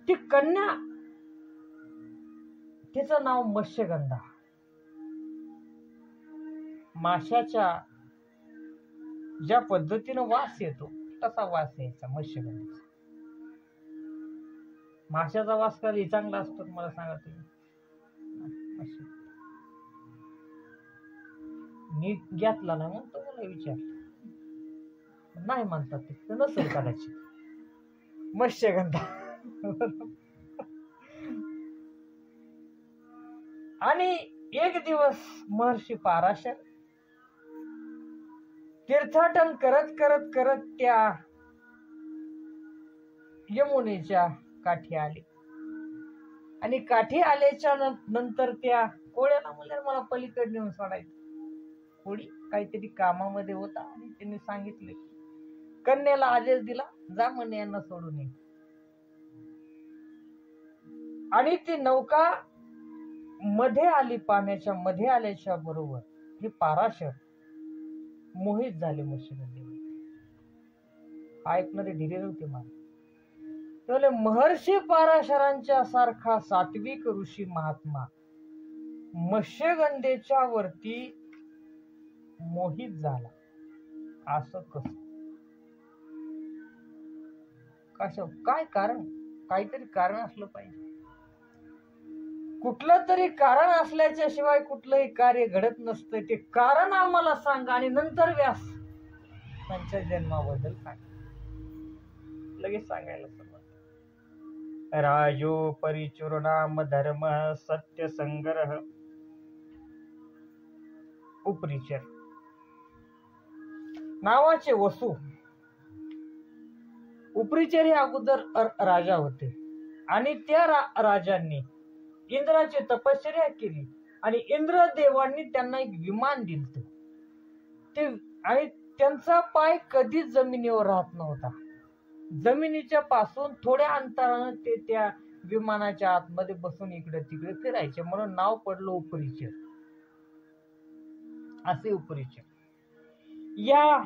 ती कन्या, तिचं नाव मत्स्यगंधा. माशाच्या ज्या पद्धतीनं वास येतो तसा वास यायचा मत्स्यगंधेचा. माशाचा वास कधी चांगला असतो मला सांगा तुम्ही? नीट घेतला ना मग तुम्हाला विचारलं नाही म्हणतात ते नसेल कदाचित मत्स्यगंधा. आणि एक दिवस महर्षी पाराशर तीर्थाटन करत करत करत त्या यमुनेच्या काठी आले आणि काठी आल्याच्या नंतर त्या कोळ्याला म्हणले मला पलीकडे नेऊन सोडायचं. कोळी काहीतरी कामामध्ये होता आणि त्यांनी सांगितले, कन्याला आदेश दिला, जा म्हणे यांना सोडून ये. आणि ती नौका मध्ये आली, पाण्याच्या मध्ये आल्याच्या बरोबर हे पाराशर मोहित झाले मत्स्यगंधेवर. ऐकणारे ढिरे नव्हते मला. त्यामुळे महर्षी पाराशरांच्या सारखा सात्विक ऋषी महात्मा मत्स्यगंधेच्या वरती मोहित झाला. असं कसं काय कारण? काहीतरी कारण असलं पाहिजे. कुठलं तरी कारण असल्याच्या शिवाय कुठलंही कार्य घडत नसतं. ते कारण आम्हाला सांगा आणि नंतर व्यास त्यांच्या जन्माबद्दल सांगा. लगेच सांगायला सुरुवात. राजो परिचूर्णाम धर्म सत्य संग्रह उपरिचर नावाचे वसू. उपरिचर हे अगोदर राजा होते आणि त्या राजांनी इंद्राची तपश्चर्या केली आणि इंद्रदेवांनी त्यांना एक विमान दिलं ते. आणि त्यांचा पाय कधीच जमिनीवर राहत नव्हता. जमिनीच्या पासून थोड्या अंतरानं ते त्या विमानाच्या आतमध्ये बसून इकडे तिकडे फिरायचे, म्हणून नाव पडलं उपरिचर. असे उपरिचर. या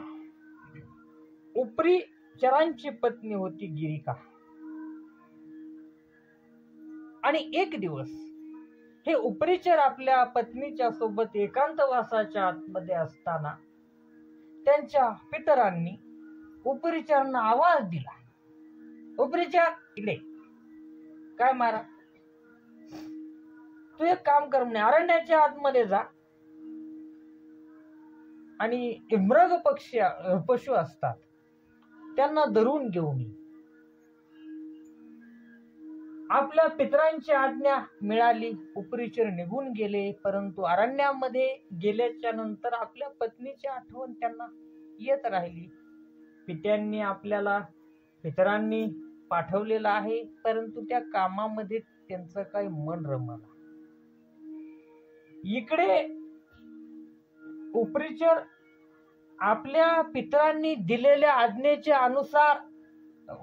उपरिचरांची पत्नी होती गिरिका. आणि एक दिवस हे उपरिचर आपल्या पत्नीच्या सोबत एकांतवासाच्या आतमध्ये असताना त्यांच्या पितरांनी उपरिचरांना आवाज दिला, उपरिचर इकडे. काय मारा, तू एक काम कर म्हणे, अरण्याच्या आतमध्ये जा आणि मृग पशु असतात त्यांना धरून घेऊन ये. आपल्या पितरांची आज्ञा मिळाली. उपरिचर निघून गेले, परंतु अरण्यामध्ये गेल्याच्या नंतर आपल्या पत्नीची आठवण त्यांना येत राहिली. पित्यांनी आपल्याला पितरांनी पाठवलेलं आहे, परंतु त्या कामामध्ये त्यांचं काही मन रमलं. इकडे उपरिचर आपल्या पितरांनी दिलेल्या आज्ञेच्या अनुसार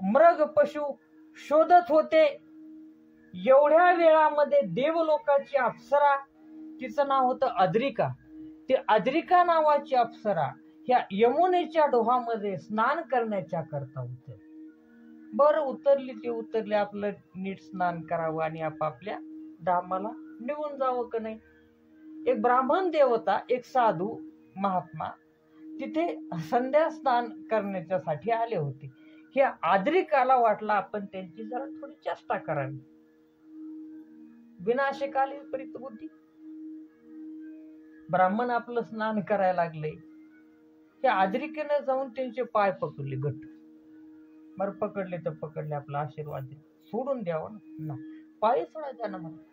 मृग पशु शोधत होते. एवढ्या वेळामध्ये देवलोकाची अप्सरा, तिचं नाव होतं अद्रिका. ते अद्रिका नावाची अप्सरा ह्या यमुनेच्या डोहामध्ये स्नान करण्याच्या करता उतरली. बरं उतरली ते उतरले, आपलं नीट स्नान करावं आणि आपापल्या धामाला निघून जावं का नाही. एक ब्राह्मण देवता, एक साधू महात्मा तिथे संध्या स्नान करण्याच्यासाठी आले होते. हे आद्रिकाला वाटलं आपण त्यांची जरा थोडी चेष्टा करावी. विनाशकाली विपरीत बुद्धी. ब्राह्मण आपलं स्नान करायला लागले. हे आद्रिकेने जाऊन त्यांचे पाय पकडले गट. बरं पकडले तर पकडले, आपला आशीर्वाद दे, सोडून द्यावं ना. पाय सोडायचा ना, मला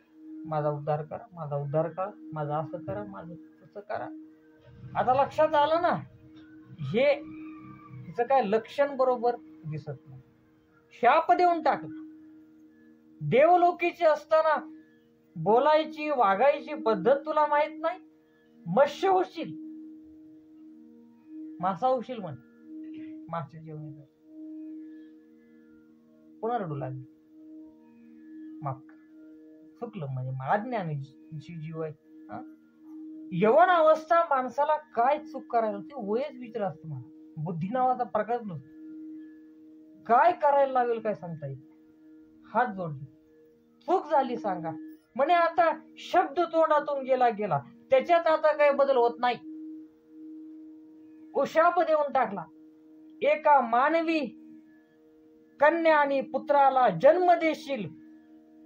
माझा उद्धार करा, माझा उद्धार करा, माझा असं करा, माझं तसं करा. आता लक्षात आलं ना, हे हिचं काय लक्षण बरोबर दिसत नाही. शाप देऊन टाकला. देवलोकीची असताना बोलायची वागायची पद्धत तुला माहित नाही. मत्स्य होशील, मासा होशील म्हण. मासे जेवण पुन्हा रडू लागली. माफ चुकलं, म्हणजे अज्ञानाची जीव आहे. यवन अवस्था माणसाला काय चूक करायला, ते वयच विचार असतं. मला बुद्धी नावाचा प्रकार नसतो. काय करायला लागेल काय सांगता येईल. हात जोडले, चूक झाली सांगा म्हणे. आता शब्द तोंडातून गेला गेला, त्याच्यात आता काही बदल होत नाही. उशाप देऊन टाकला. एका मानवी कन्या आणि पुत्राला जन्म देशील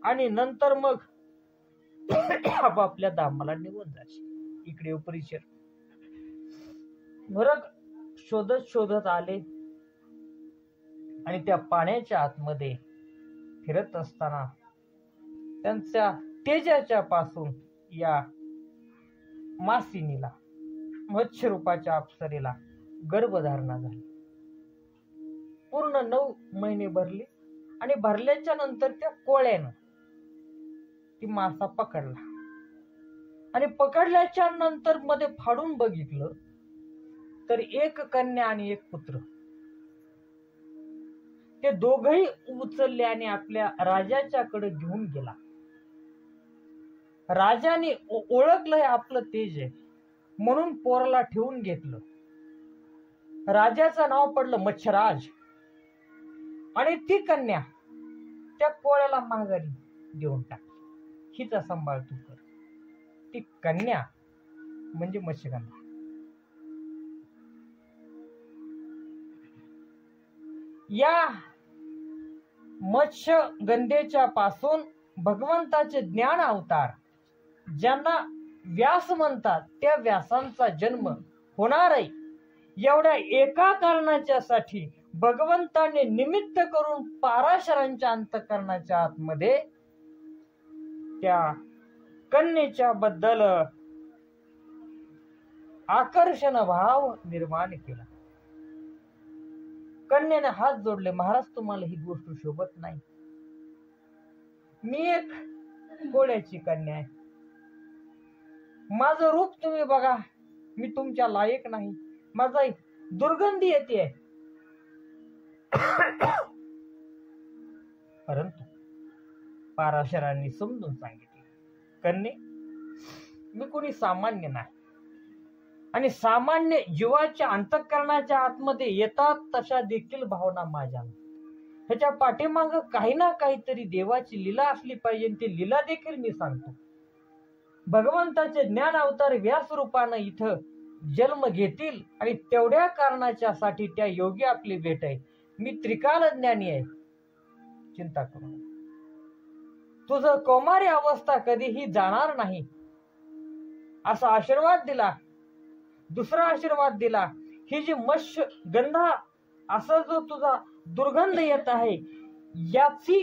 आणि नंतर मग आपापल्या धामाला निघून जाशील. इकडे परिचय. मरग शोधत शोधत आले आणि त्या पाण्याच्या आतमध्ये फिरत असताना त्यांच्या तेजाच्या पासून या मासिनीला, मत्स्य रूपाच्या अप्सरेला गर्भधारणा झाली. पूर्ण 9 महिने भरले आणि भरल्याच्या नंतर त्या कोळ्यानं ती मासा पकडला आणि पकडल्याच्या नंतर मध्ये फाडून बघितलं तर एक कन्या आणि एक पुत्र. ते दोघही उचलले आणि आपल्या राजाच्याकडे घेऊन गेला. राजाने ओळखलंय आपलं तेज आहे म्हणून पोराला ठेवून घेतलं. राजाचं नाव पडलं मच्छराज. आणि ती कन्या त्या कोळ्याला माघारी देऊन टाकली. हिचा सांभाळ तू कर. ती कन्या म्हणजे मत्स्यगंधा. या मत्स्यगंधेच्या पासून भगवंताचे ज्ञान अवतार, ज्यांना व्यास म्हणतात, त्या व्यासांचा जन्म होणार आहे. एवढ्या एका कारणाच्या साठी भगवंताने निमित्त करून पाराशरांच्या अंतःकरणाच्या आतमध्ये त्या कन्येच्या बद्दल आकर्षण भाव निर्माण केला. कन्येने हात जोडले. महाराज, तुम्हाला ही गोष्ट शोभत नाही. मी एक कोळ्याची कन्या आहे. माझं रूप तुम्ही बघा, मी तुमच्या लायक नाही. माझा दुर्गंधी येते. परंतु पाराशरांनी समजून सांगितले, कन्ये, मी कोणी सामान्य नाही. आणि सामान्य जीवाच्या अंतःकरणाच्या आतमध्ये येतात तशा देखील भावना माझ्या. ह्याच्या पाठीमाग काही ना काहीतरी देवाची लीला असली पाहिजे. ती लीला देखील मी सांगतो. भगवंताचे ज्ञान अवतार व्यास रूपानं इथं जन्म घेतील आणि तेवढ्या कारणाच्या साठी त्या योगी आपली भेट आहे. मी त्रिकाल ज्ञानी आहे, चिंता करू नका. तुझं कौमारी अवस्था कधीही जाणार नाही असा आशीर्वाद दिला. दुसरा आशीर्वाद दिला, ही जी मत्स्य गंधा असा जो तुझा दुर्गंध येत आहे, याची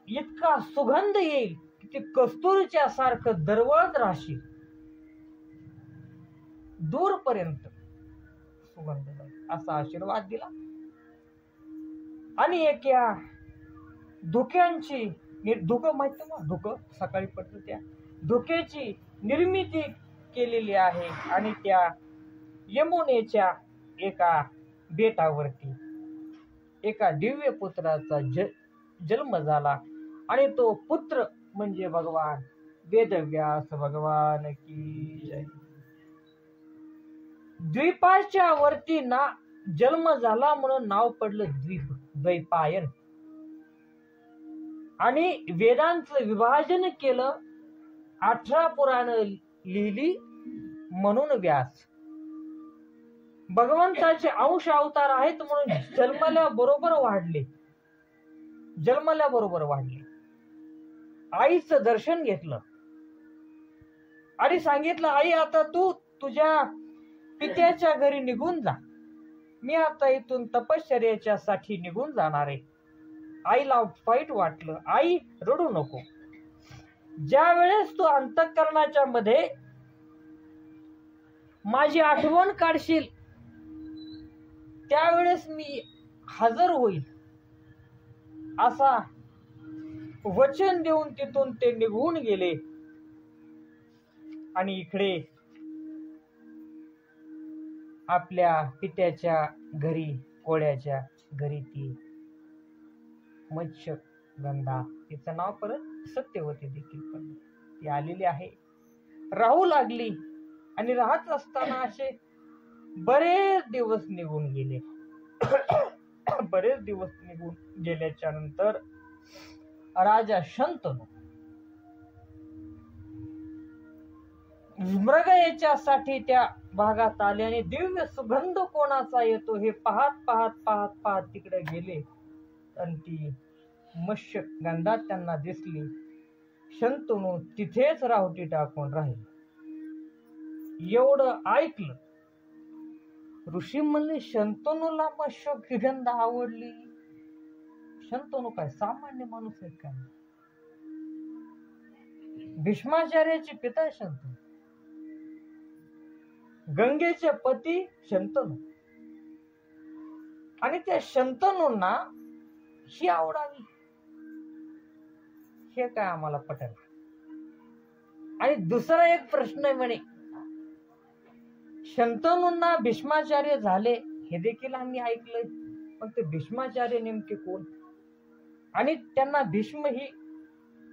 इतका सुगंध येईल की ती कस्तुरीच्या सारखं दरवळत राहशील. दूरपर्यंत सुगंध असा आशीर्वाद दिला. आणि एक या धुक्यांची, धुकं माहिती ना, धुकं सकाळी पडतं, त्या धुक्याची निर्मिती केलेली आहे. आणि त्या यमुनेच्या एका बेटावरती एका दिव्य पुत्राचा जन्म झाला. आणि तो पुत्र म्हणजे भगवान वेदव्यास भगवान की जय. द्वीपाच्या वरती ना जन्म झाला म्हणून नाव पडलं द्वीप, द्वैपायन. आणि वेदांचं विभाजन केलं, 18 पुराण लिहिली म्हणून व्यास. भगवंताचे अंश अवतार आहेत म्हणून जन्मल्याबरोबर वाढले. आईचं दर्शन घेतलं आणि सांगितलं, आई आता तू तुझ्या पित्याच्या घरी निघून जा, मी आता इथून तपश्चर्याच्या साठी निघून जाणार आहे. आईला वाईट वाटलं. आई रडू नको. ज्या वेळेस तू अंतःकरणाच्या मध्ये माझी आठवण काढशील त्यावेळेस मी हजर होईल, असा वचन देऊन तिथून ते निघून गेले. आणि इकडे आपल्या पित्याच्या घरी, कोळ्याच्या घरी ती मत्स्यगंधा, तिचं नाव परत सत्यवती देखील पण ती आलेली आहे, राहू लागली. आणि राहत असताना असे बरेच दिवस निघून गेले. बरेच दिवस निघून गेल्याच्या नंतर राजा शंतनू मृग याच्यासाठी त्या भागात आले आणि दिव्य सुगंध कोणाचा येतो हे पाहत तिकडे गेले. आणि ती मत्स्यगंधा त्यांना दिसली. शंतनू तिथेच राहुटी टाकून राहिले. एवढं ऐकलं, ऋषी म्हणले, शंतनूला मत्स्यगंधा आवडली? शंतनू काय सामान्य माणूस आहे काय? भीष्माचार्याचे पिता शंतनू, गंगेचे पती शंतनू, आणि त्या शंतनूंना ही आवडावी हे काय आम्हाला पटेल. आणि दुसरा एक प्रश्न आहे म्हणे, शंतनूंना भीष्माचार्य झाले हे देखील आम्ही ऐकलंय, पण ते भीष्माचार्य नेमके कोण आणि त्यांना भीष्म ही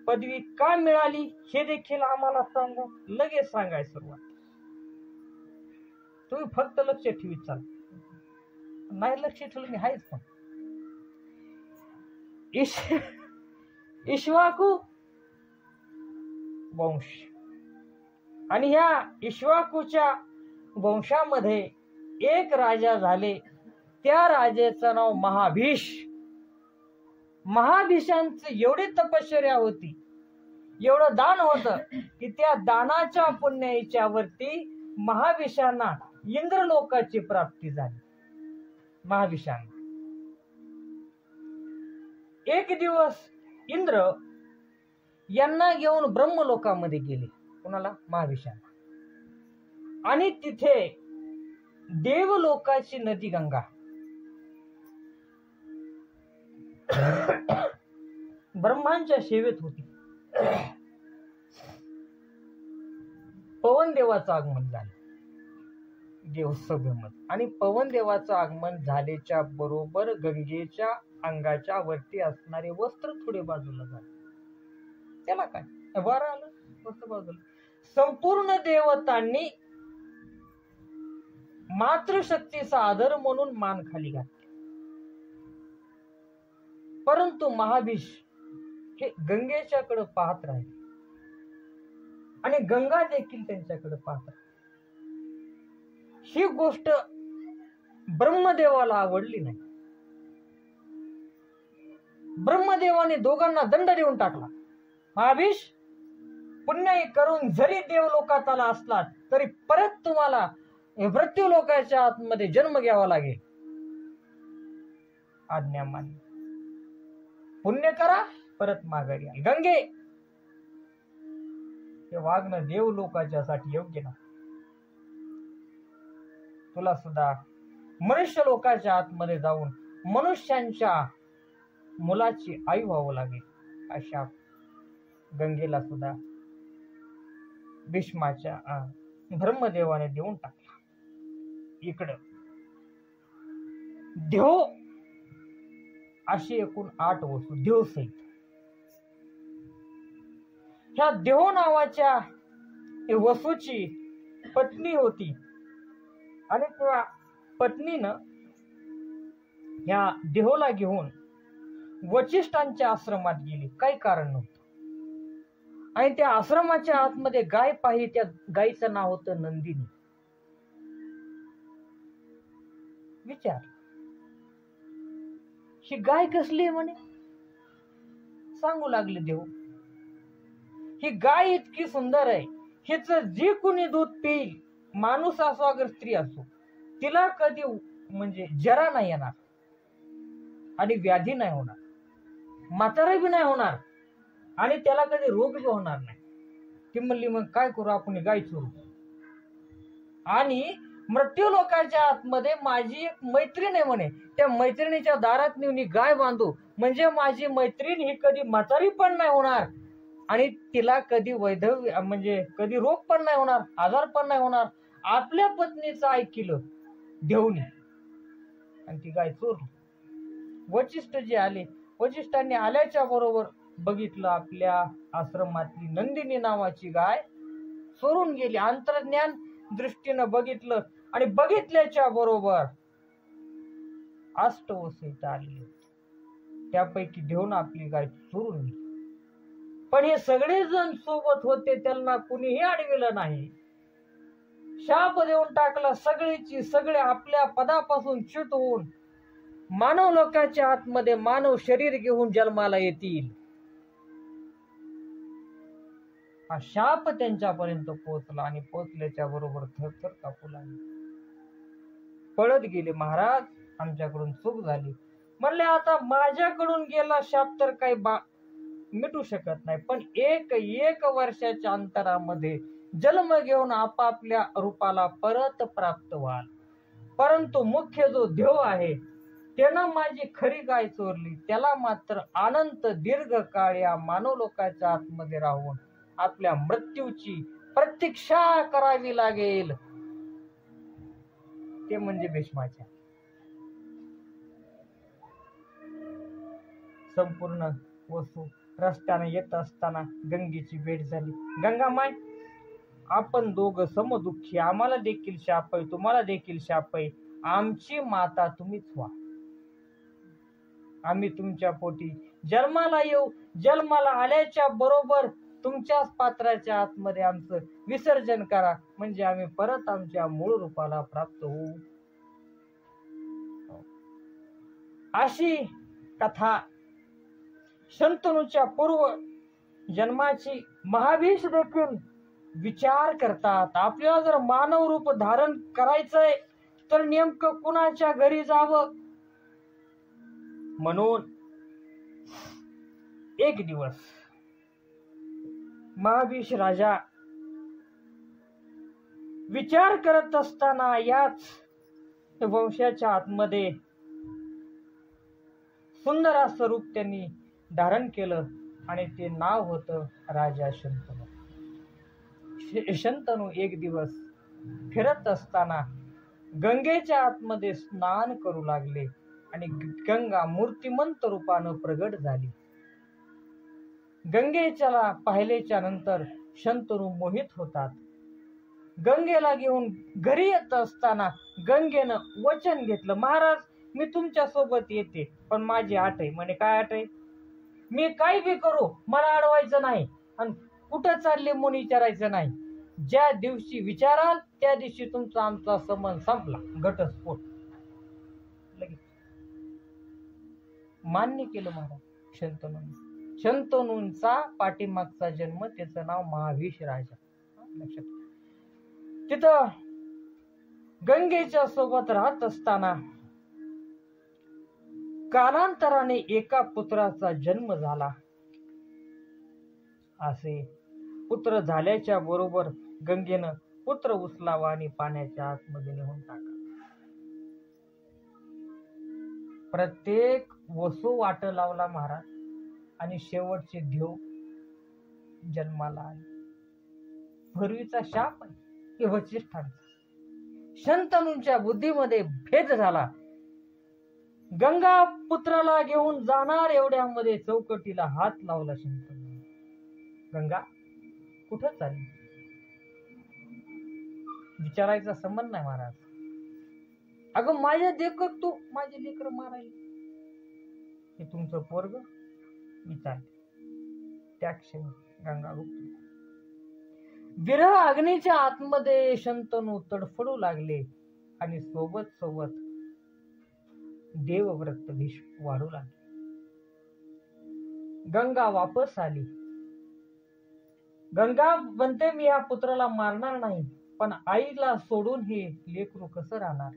पदवी का मिळाली हे देखील आम्हाला सांगा. लगेच सांगाय सुरुवात. तुम्ही फक्त लक्ष ठेवीत चाल, नाही लक्ष ठेवलं मी आहेच. पण इक्ष्वाकू वंश, आणि ह्या इक्ष्वाकूच्या वंशामध्ये एक राजा झाले. त्या राजाचं नाव महाभीष. महाभीषांची एवढी तपश्चर्या होती, एवढं दान होतं की त्या दानाच्या पुण्याच्या वरती महाभीषांना इंद्रलोकाची प्राप्ती झाली. महाभीषांना एक दिवस इंद्र यांना घेऊन ब्रह्मलोकामध्ये गेले. कुणाला? महाभीषांना. आणि तिथे देवलोकाची नदी गंगा ब्रह्मांच्या सेवेत होती. पवन देवाचं आगमन झालं देवसभेमध्ये, आणि पवन देवाचं आगमन झाल्याच्या बरोबर गंगेच्या अंगाच्या वरती असणारे वस्त्र थोडे बाजूला झाले. त्याला काय वारं आलं, वस्त्र बाजूला. संपूर्ण देवतांनी मातृशक्तीचा आदर म्हणून मान खाली घातली. परंतु महाभीष हे गंगेच्याकडे पाहत राहिले आणि गंगा देखील त्यांच्याकडे पाहत राहिली. ही गोष्ट ब्रह्मदेवाला आवडली नाही. ब्रह्मदेवाने दोघांना दंड देऊन टाकला. महाभीष, पुण्य करून जरी देवलोकात आला असलात तरी परत तुम्हाला मृत्यू लोकाच्या आतमध्ये जन्म घ्यावा लागेल. आज्ञा मान्य. पुण्य करा, परत माघारी या. गंगे, हे वागणं देवलोकाच्या साठी योग्य नाही. तुला सुद्धा मनुष्य लोकाच्या आतमध्ये जाऊन मनुष्यांच्या मुलाची आई व्हावं लागेल. अशा गंगेला सुद्धा भीष्माच्या ब्रह्मदेवाने देऊन टाकला. इकडं देव अशी एकूण 8 वस्तू देव सहित. ह्या देव नावाच्या वसूची पत्नी होती आणि त्या पत्नीनं ह्या देहोला घेऊन वचिष्ठांच्या आश्रमात गेली. काही कारण नव्हतं. आणि त्या आश्रमाच्या आतमध्ये गाय पाहिली. त्या गायीचं नाव होतं नंदिनी. विचार, ही गाय कसली आहे म्हणे. सांगू लागले देव, ही गाय इतकी सुंदर आहे, हिच जे कोणी दूध पिईल, माणूस असो अगर स्त्री असो, तिला कधी म्हणजे जरा नाही येणार आणि व्याधी नाही होणार, म्हातारा बी नाही होणार आणि त्याला कधी रोग बी होणार नाही. ती म्हणली मग काय करू, आपण गाय चोरू. आणि मृत्यू लोकांच्या आतमध्ये माझी एक मैत्रीण आहे म्हणे, त्या मैत्रिणीच्या दारात नेऊन गाय बांधू, म्हणजे माझी मैत्रीण ही कधी म्हातारी पण नाही होणार आणि तिला कधी वैधव्य म्हणजे कधी रोग पण नाही होणार, आजार पण नाही होणार. आपल्या पत्नीचं ऐकलं देवनी आणि ती गाय चोरली. वशिष्ठ जे आले, वशिष्ठांनी आल्याच्या बरोबर बघितलं आपल्या आश्रमातली नंदिनी नावाची गाय चोरून गेली. अंतर्ज्ञान दृष्टीनं बघितलं आणि बघितल्याच्या बरोबर अष्टवसुता आली, त्यापैकी देऊन आपली गाय चोरून गेली. पण हे सगळे जण सोबत होते, त्यांना कुणीही अडविलं नाही. शाप देऊन टाकला सगळीची सगळे आपल्या पदापासून च्युत होऊन मानव लोकांच्या आतमध्ये मानव शरीर घेऊन जन्माला येतील. हा शाप त्यांच्यापर्यंत पोहोचला आणि पोहोचल्याच्या बरोबर थरथर कापू लागले, पळत गेले. महाराज, आमच्याकडून चूक झाली. म्हणले आता माझ्याकडून गेला शाप तर काही मिटू शकत नाही, पण एक वर्षाच्या अंतरामध्ये जन्म घेऊन आपापल्या रूपाला परत प्राप्त व्हाल. परंतु मुख्य जो देव आहे त्यानं माझी खरी गाय चोरली, त्याला मात्र अनंत दीर्घ काळ या मानव लोकांच्या आतमध्ये राहून आपल्या मृत्यूची प्रतीक्षा करावी लागेल. ते म्हणजे भीष्माच्या. संपूर्ण वसू रस्त्याने येत असताना गंगेची भेट झाली. गंगा माय, आपण दोघं समदुःखी, आम्हाला देखील शाप आहे, तुम्हाला देखील शाप आहे, आमची माता तुम्हीच व्हा. आम्ही तुमच्या पोटी जन्माला येऊ, जन्माला आल्याच्या बरोबर तुमच्याच पात्राच्या आतमध्ये आमचं विसर्जन करा, म्हणजे आम्ही परत आमच्या मूळ रूपाला प्राप्त होऊ. अशी कथा शंतनूच्या पूर्व जन्माची महाभीष देखील विचार करतात. आपल्याला जर मानव रूप धारण करायचंय तर नेमकं कुणाच्या घरी जावं. म्हणून एक दिवस महाभीष राजा विचार करत असताना याच वंशाच्या आतमध्ये सुंदर असं रूप त्यांनी धारण केलं आणि ते नाव होतं राजा शंतनू. शंतनू एक दिवस फिरत असताना गंगेच्या आतमध्ये स्नान करू लागले आणि गंगा मूर्तिमंत रूपानं प्रगट झाली. गंगेच्याला पाहिल्याच्या नंतर शंतनू मोहित होतात. गंगेला घेऊन घरी येत असताना गंगेनं वचन घेतलं, महाराज मी तुमच्या सोबत येते, पण माझी अट आहे. म्हणे काय अट आहे? मी काय बी करू, मला अडवायचं नाही आणि कुठं चालले म्हणून विचारायचं नाही. ज्या दिवशी विचाराल त्या दिवशी तुमचा आमचा संबंध संपला. घटस्फोट. लगेच मान्य केलं महाराज शंतनूंनी. शंतनूंचा पाठीमागचा जन्म, त्याचं नाव महाभीष राजा. लक्षात. तिथं गंगेच्या सोबत राहत असताना कालांतराने एका पुत्राचा जन्म झाला. असे पुत्र झाल्याच्या बरोबर गंगेनं पुत्र उचलावा आणि पाण्याच्या आतमध्ये नेऊन टाका. प्रत्येक वसू वाट लावला महाराज आणि शेवटचे देव जन्माला आले. पूर्वीचा शाप आहे की वशिष्ठांचा. शंतनूंच्या बुद्धीमध्ये भेद झाला. गंगा पुत्राला घेऊन जाणार एवढ्यामध्ये चौकटीला हात लावला शंतनू. गंगा कुठं चालली? विचारायचा संबंध नाही महाराज. अगं माझ्या देखत तू माझे लेकर मारायला, हे तुमचं पोरग विचार. त्या क्षणी गंगा गुप्त. विरह अग्नीच्या आतमध्ये शंतनू तडफडू लागले आणि सोबत सोबत देवव्रत विष वाढू लागले. गंगा वापस आली. गंगा म्हणते मी या पुत्राला मारणार नाही, पण आईला सोडून हे लेकरू कसं राहणार.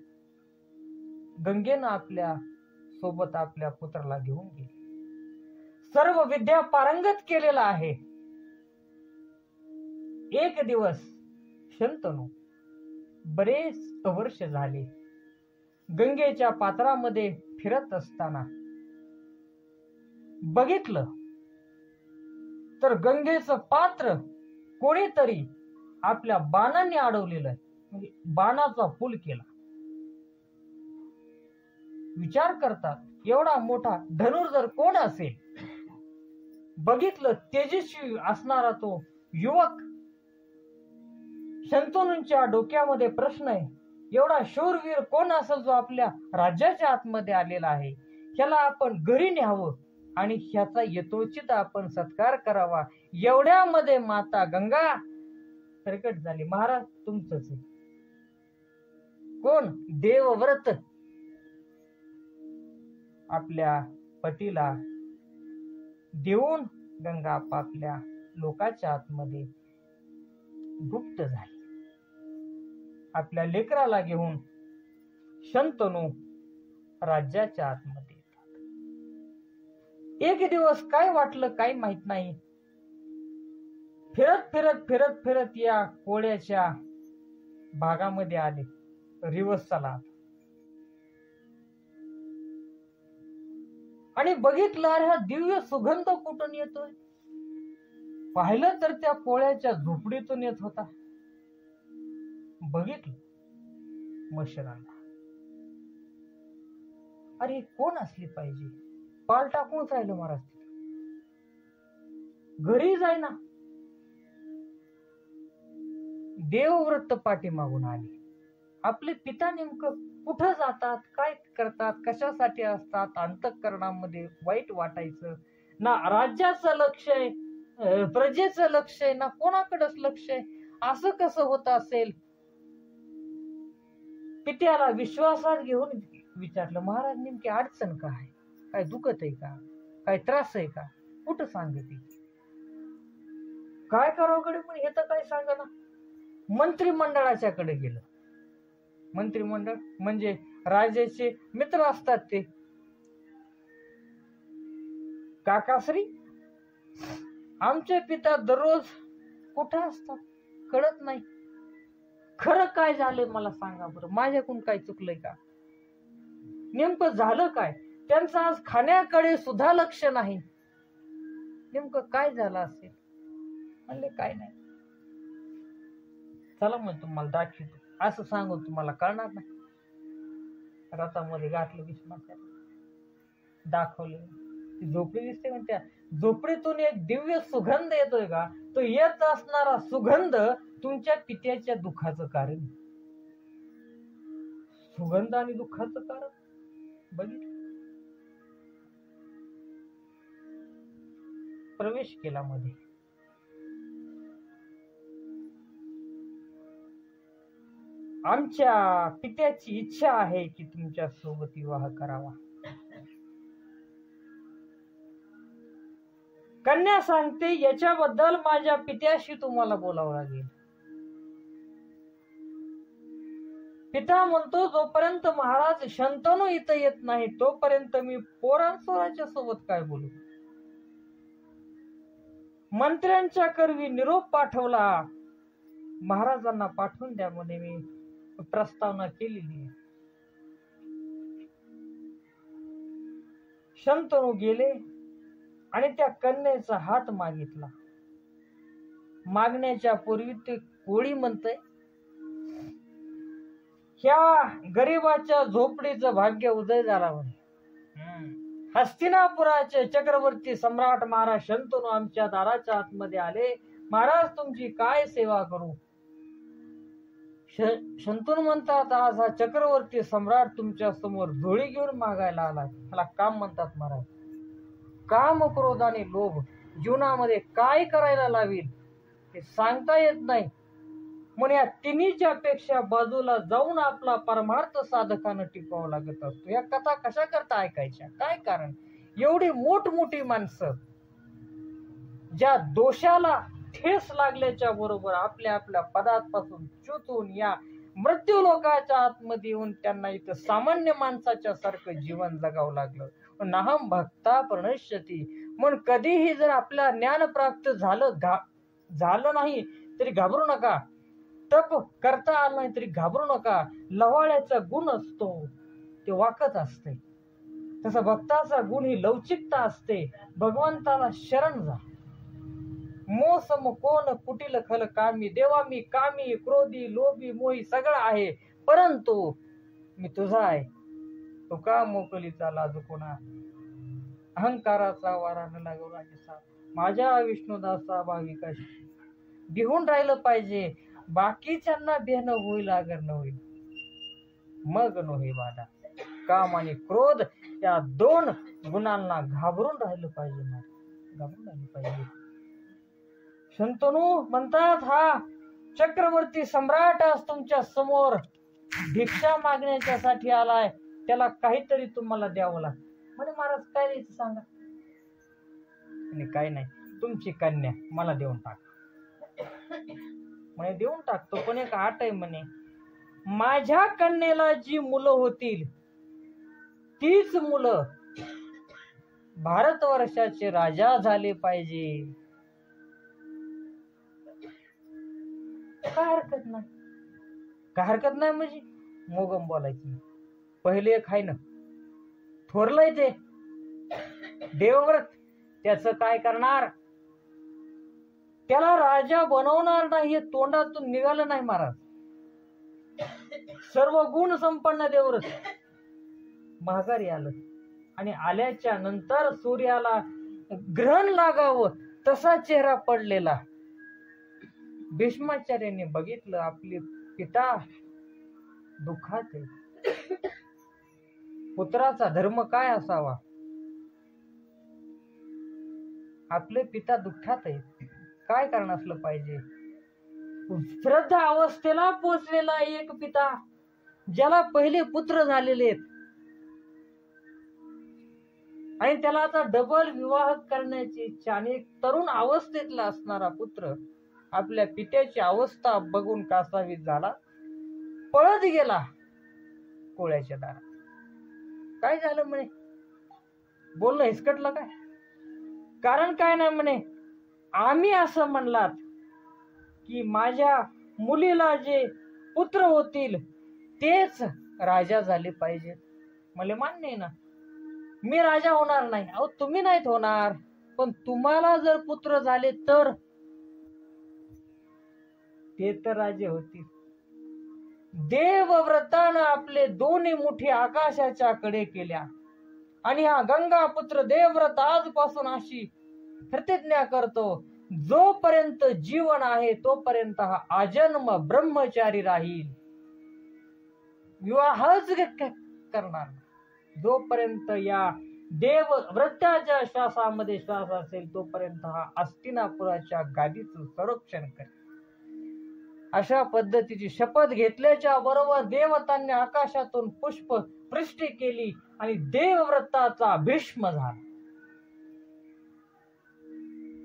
गंगेनं आपल्या सोबत आपल्या पुत्राला घेऊन गेली. सर्व विद्या पारंगत केलेला आहे. एक दिवस शंतनू बरेच वर्ष झाले गंगेच्या पात्रामध्ये फिरत असताना बघितलं तर गंगेचं पात्र कोणीतरी आपल्या बाणाने अडवलेलं आहे, म्हणजे बाणाचा पूल केला. विचार करतात एवढा मोठा धनुर्धर कोण असेल. बघितलं तेजस्वी असणारा तो युवक. शंतनूंच्या डोक्यामध्ये प्रश्न आहे, एवढा शूरवीर कोण असेल जो आपल्या राज्याच्या आतमध्ये आलेला आहे. ह्याला आपण घरी न्यावं आणि ह्याचा यथोचित आपण सत्कार करावा. एवढ्यामध्ये माता गंगा प्रकट झाली. महाराज तुमचंच आहे. कोण? देवव्रत आपल्या पतीला देऊन गंगा आपापल्या लोकाच्या आतमध्ये गुप्त झाली. आपल्या लेकराला घेऊन शंतनू राज्याच्या आतमध्ये येतात. एक दिवस काय वाटलं काही माहित नाही. फिरत फिरत फिरत फिरत या कोळ्याच्या भागामध्ये आले. रिवसाला आणि बघितलं अरे हा दिव्य सुगंध कुठून येतोय. पाहिलं तर त्या कोळ्याच्या झोपडीतून येत होता. बघितलं मशराला. अरे कोण असली पाहिजे. पाल टाकून राहिलं महाराज. घरी जाईना. देवव्रत पाठीमागून आले. आपले पिता नेमकं कुठं जातात, काय करतात, कशासाठी असतात. अंतःकरणामध्ये वाईट वाटायचं ना. राज्याचं लक्ष आहे, प्रजेचं लक्ष आहे ना, कोणाकडेच लक्ष आहे. असं कसं होत असेल. पित्याला विश्वासात घेऊन विचारलं, महाराज नेमकी अडचण काय, काय दुखत आहे का, काय त्रास आहे का, कुठं सांगते. काय करावं कडे पण हे तर काय सांगा ना. मंत्रिमंडळाच्याकडे गेलं. मंत्रिमंडळ म्हणजे राजाचे मित्र असतात ते. काकाश्री आमचे पिता दररोज कुठे असतात कळत नाही. खरं काय झालंय मला सांगा बरं. माझ्याकडून काय चुकलंय का. नेमकं झालं काय. त्यांचं आज खाण्याकडे सुद्धा लक्ष नाही. नेमकं काय झालं असेल. म्हणले काय नाही. चला मग तुम्हाला दाखवतो. असं सांगून तुम्हाला कळणार नाही. रथामध्ये घातलं विष्णू दाखवले. ती झोपडी दिसते पण त्या झोपडीतून एक दिव्य सुगंध येतोय का. तो येत असणारा सुगंध तुमच्या पित्याच्या दुःखाचं कारण. सुगंध आणि दुःखाचं कारण बघितलं. प्रवेश केला मध्ये. आमच्या पित्याची इच्छा आहे की तुमच्या सोबत विवाह करावा. कन्या सांगते याच्याबद्दल माझ्या पित्याशी तुम्हाला बोलावं लागेल. पिता म्हणतो जोपर्यंत महाराज शंतनू इथं येत नाही तोपर्यंत मी पोरांसोराच्या सोबत काय बोलू. मंत्र्यांच्या करवी निरोप पाठवला. महाराजांना पाठवून द्या म्हणे मी प्रस्तावना केलेली आहे. शंतनू गेले आणि त्या कन्येचा हात मागितला. मागण्याच्या पूर्वी ते कोळी म्हणतंय ह्या गरीबाच्या झोपडीचं भाग्य उदय झाला म्हणे. हस्तिनापुराचे चक्रवर्ती सम्राट महाराज शंतनू आमच्या दाराच्या आतमध्ये आले. महाराज तुमची काय सेवा करू. शंतनू म्हणतात आज हा चक्रवर्ती सम्राट तुमच्या समोर झोळी घेऊन मागायला आला. त्याला काम म्हणतात महाराज. काम, क्रोध आणि लोभ जीवनामध्ये काय करायला लावील ते सांगता येत नाही. म्हणून या तिन्हीच्या पेक्षा बाजूला जाऊन आपला परमार्थ साधकानं टिकवावा लागत असतो. या कथा कशा करता ऐकायच्या? काय कारण? एवढी मोठमोठी माणसं ज्या दोषाला ठेस लागल्याच्या बरोबर आपल्या आपल्या पदापासून च्युतून या मृत्यू लोकाच्या आतमध्ये येऊन त्यांना इथं सामान्य माणसाच्या सारखं जीवन जगावं लागलं. नाहम भक्ता प्रणश्यती. म्हणून कधीही जर आपल्या ज्ञान प्राप्त झालं नाही तरी घाबरू नका. तप करता आलं नाही तरी घाबरू नका. लवाळ्याचा गुण असतो ते वाकत असते. तसा भक्ताचा गुण ही लवचिकता असते. भगवंताला शरण जा. मोसम कोण कुटील खल कामी. देवा मी कामी क्रोधी लोभी मोही सगळं आहे, परंतु मी तुझा आहे. तुका मोकलीचा लाजू कोणा. अहंकाराचा वारा न लागू राजसा. माझ्या विष्णुदासा भाविकाशी बिहून राहिलं पाहिजे. बाकीच्यांना बेहन होईल अगर न होईल मग नोहे बाधा. काम आणि क्रोध या दोन गुणांना घाबरून राहिलं पाहिजे. घाबरून राहिलं पाहिजे. शंतनू म्हणतात हा चक्रवर्ती सम्राट आज तुमच्या समोर भिक्षा मागण्याच्या साठी आलाय. त्याला काहीतरी तुम्हाला द्यावं लागतं. म्हणे महाराज काय द्यायचं सांगा. आणि काय नाही, तुमची कन्या मला देऊन टाक. म्हणे देऊन टाकतो, पण एक आट आहे म्हणे. माझ्या कन्येला जी मुलं होतील तीच मुलं भारतवर्षाचे राजा झाले पाहिजे. काय हरकत नाही. काय हरकत नाही म्हणजे मोगम बोलायची. पहिले एक आहे ना थोरलंय ते देवव्रत, त्याच काय करणार? त्याला राजा बनवणार नाही हे तोंडातून निघालं नाही महाराज. सर्व गुण संपन्न देवव्रत माघारी आलं आणि आल्याच्या नंतर सूर्याला ग्रहण लागावं तसा चेहरा पडलेला. भीष्माचार्यांनी बघितलं आपले पिता दुःखात आहे. पुत्राचा धर्म काय असावा? आपले पिता दुःखात आहे, काय कारण असलं पाहिजे? वृद्ध अवस्थेला पोचलेला एक पिता ज्याला पहिले पुत्र झालेले आहेत आणि त्याला आता डबल विवाह करण्याची इच्छा आणि एक तरुण अवस्थेतला असणारा पुत्र आपल्या पित्याची अवस्था बघून कासावीस झाला, पळत गेला कोळ्याच्या दारात. काय झालं म्हणे? बोलणं हिसकटलं काय? कारण काय नाही म्हणे, आम्ही असं म्हणलात की माझ्या मुलीला जे पुत्र होतील तेच राजा झाले पाहिजे. मला मान्य आहे ना, मी राजा होणार नाही. अहो तुम्ही नाहीत होणार, पण तुम्हाला जर पुत्र झाले तर ते तर राजे होतील. देवव्रतानं आपले दोन्ही मुठी आकाशाच्या कडे केल्या आणि हा गंगापुत्र देवव्रत आजपासून अशी प्रतिज्ञा करतो, जोपर्यंत जीवन आहे तोपर्यंत हा आजन्म ब्रह्मचारी राहील. विवाहच करणार जोपर्यंत या देवव्रताच्या श्वासामध्ये श्वास असेल तोपर्यंत हा हस्तिनापुराच्या गादीचं संरक्षण करेल. अशा पद्धतीची शपथ घेतल्याच्या बरोबर देवतांनी आकाशातून पुष्प वृष्टी केली आणि देवव्रताचा भीष्म झाला.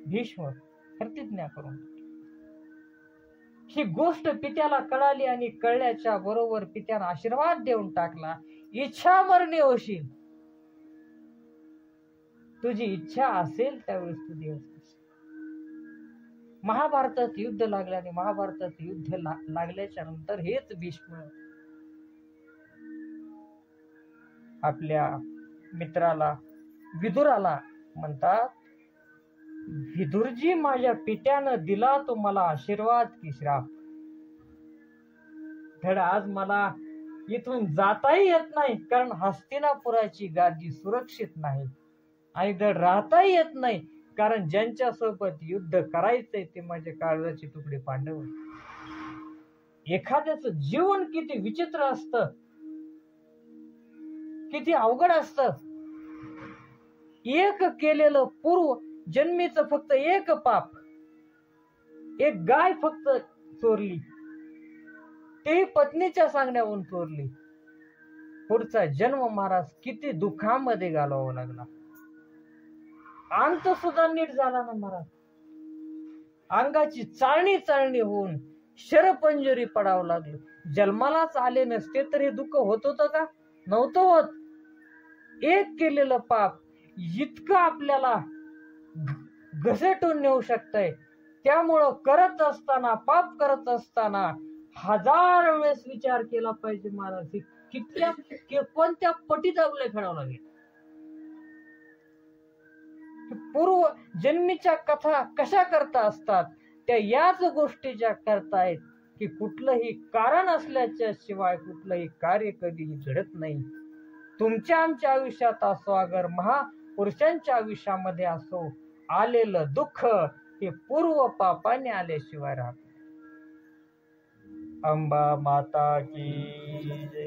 भीष्म प्रतिज्ञा करून ही गोष्ट पित्याला कळाली आणि कळल्याच्या बरोबर पित्याला आशीर्वाद देऊन टाकला. इच्छा मरणी होशील, तुझी इच्छा असेल त्यावेळेस तू देव. महाभारतात युद्ध लागलं आणि महाभारतात युद्ध लागल्याच्या नंतर हेच भीष्म आपल्या मित्राला विदुराला म्हणतात, विदुरजी माझ्या पित्यानं दिला तो मला आशीर्वाद की श्राप. धड आज मला इथून जाताही येत नाही कारण हस्तिनापुराची गादी सुरक्षित नाही आणि धड राहताही येत नाही कारण ज्यांच्या सोबत युद्ध करायचंय ते माझे काळजाचे तुकडे पांडव. एखाद्याच जीवन किती विचित्र असतं, किती अवघड असतं. एक केलेलं पूर्व जन्मीचं फक्त एक पाप, एक गाय फक्त चोरली, ते पत्नीच्या सांगण्यावरून चोरली. पुढचा जन्म महाराज किती दुःखामध्ये घालवावा लागला. अंत सुद्धा नीट झाला ना महाराज. अंगाची चाळणी होऊन शरपंजरी पडावं लागलं. जन्मालाच आले नसते तर हे दुःख होत होतं का? नव्हतं होत. एक केलेलं पाप इतकं आपल्याला घसटून नेऊ शकतंय. त्यामुळं पाप करत असताना 1000 वेळेस विचार केला पाहिजे महाराज. कोणत्या पटीत आपल्याला खेळावं लागेल. पूर्व जन्मीच्या कथा कशा करता असतात, त्या याच गोष्टीच्या करतायत की कुठलंही कारण असल्याच्या शिवाय कुठलंही कार्य कधीही घडत नाही. तुमच्या आमच्या आयुष्यात असो, अगर महापुरुषांच्या आयुष्यामध्ये असो, आलेलं दुःख हे पूर्व पापाने आल्याशिवाय राहत. अंबा माता की जय.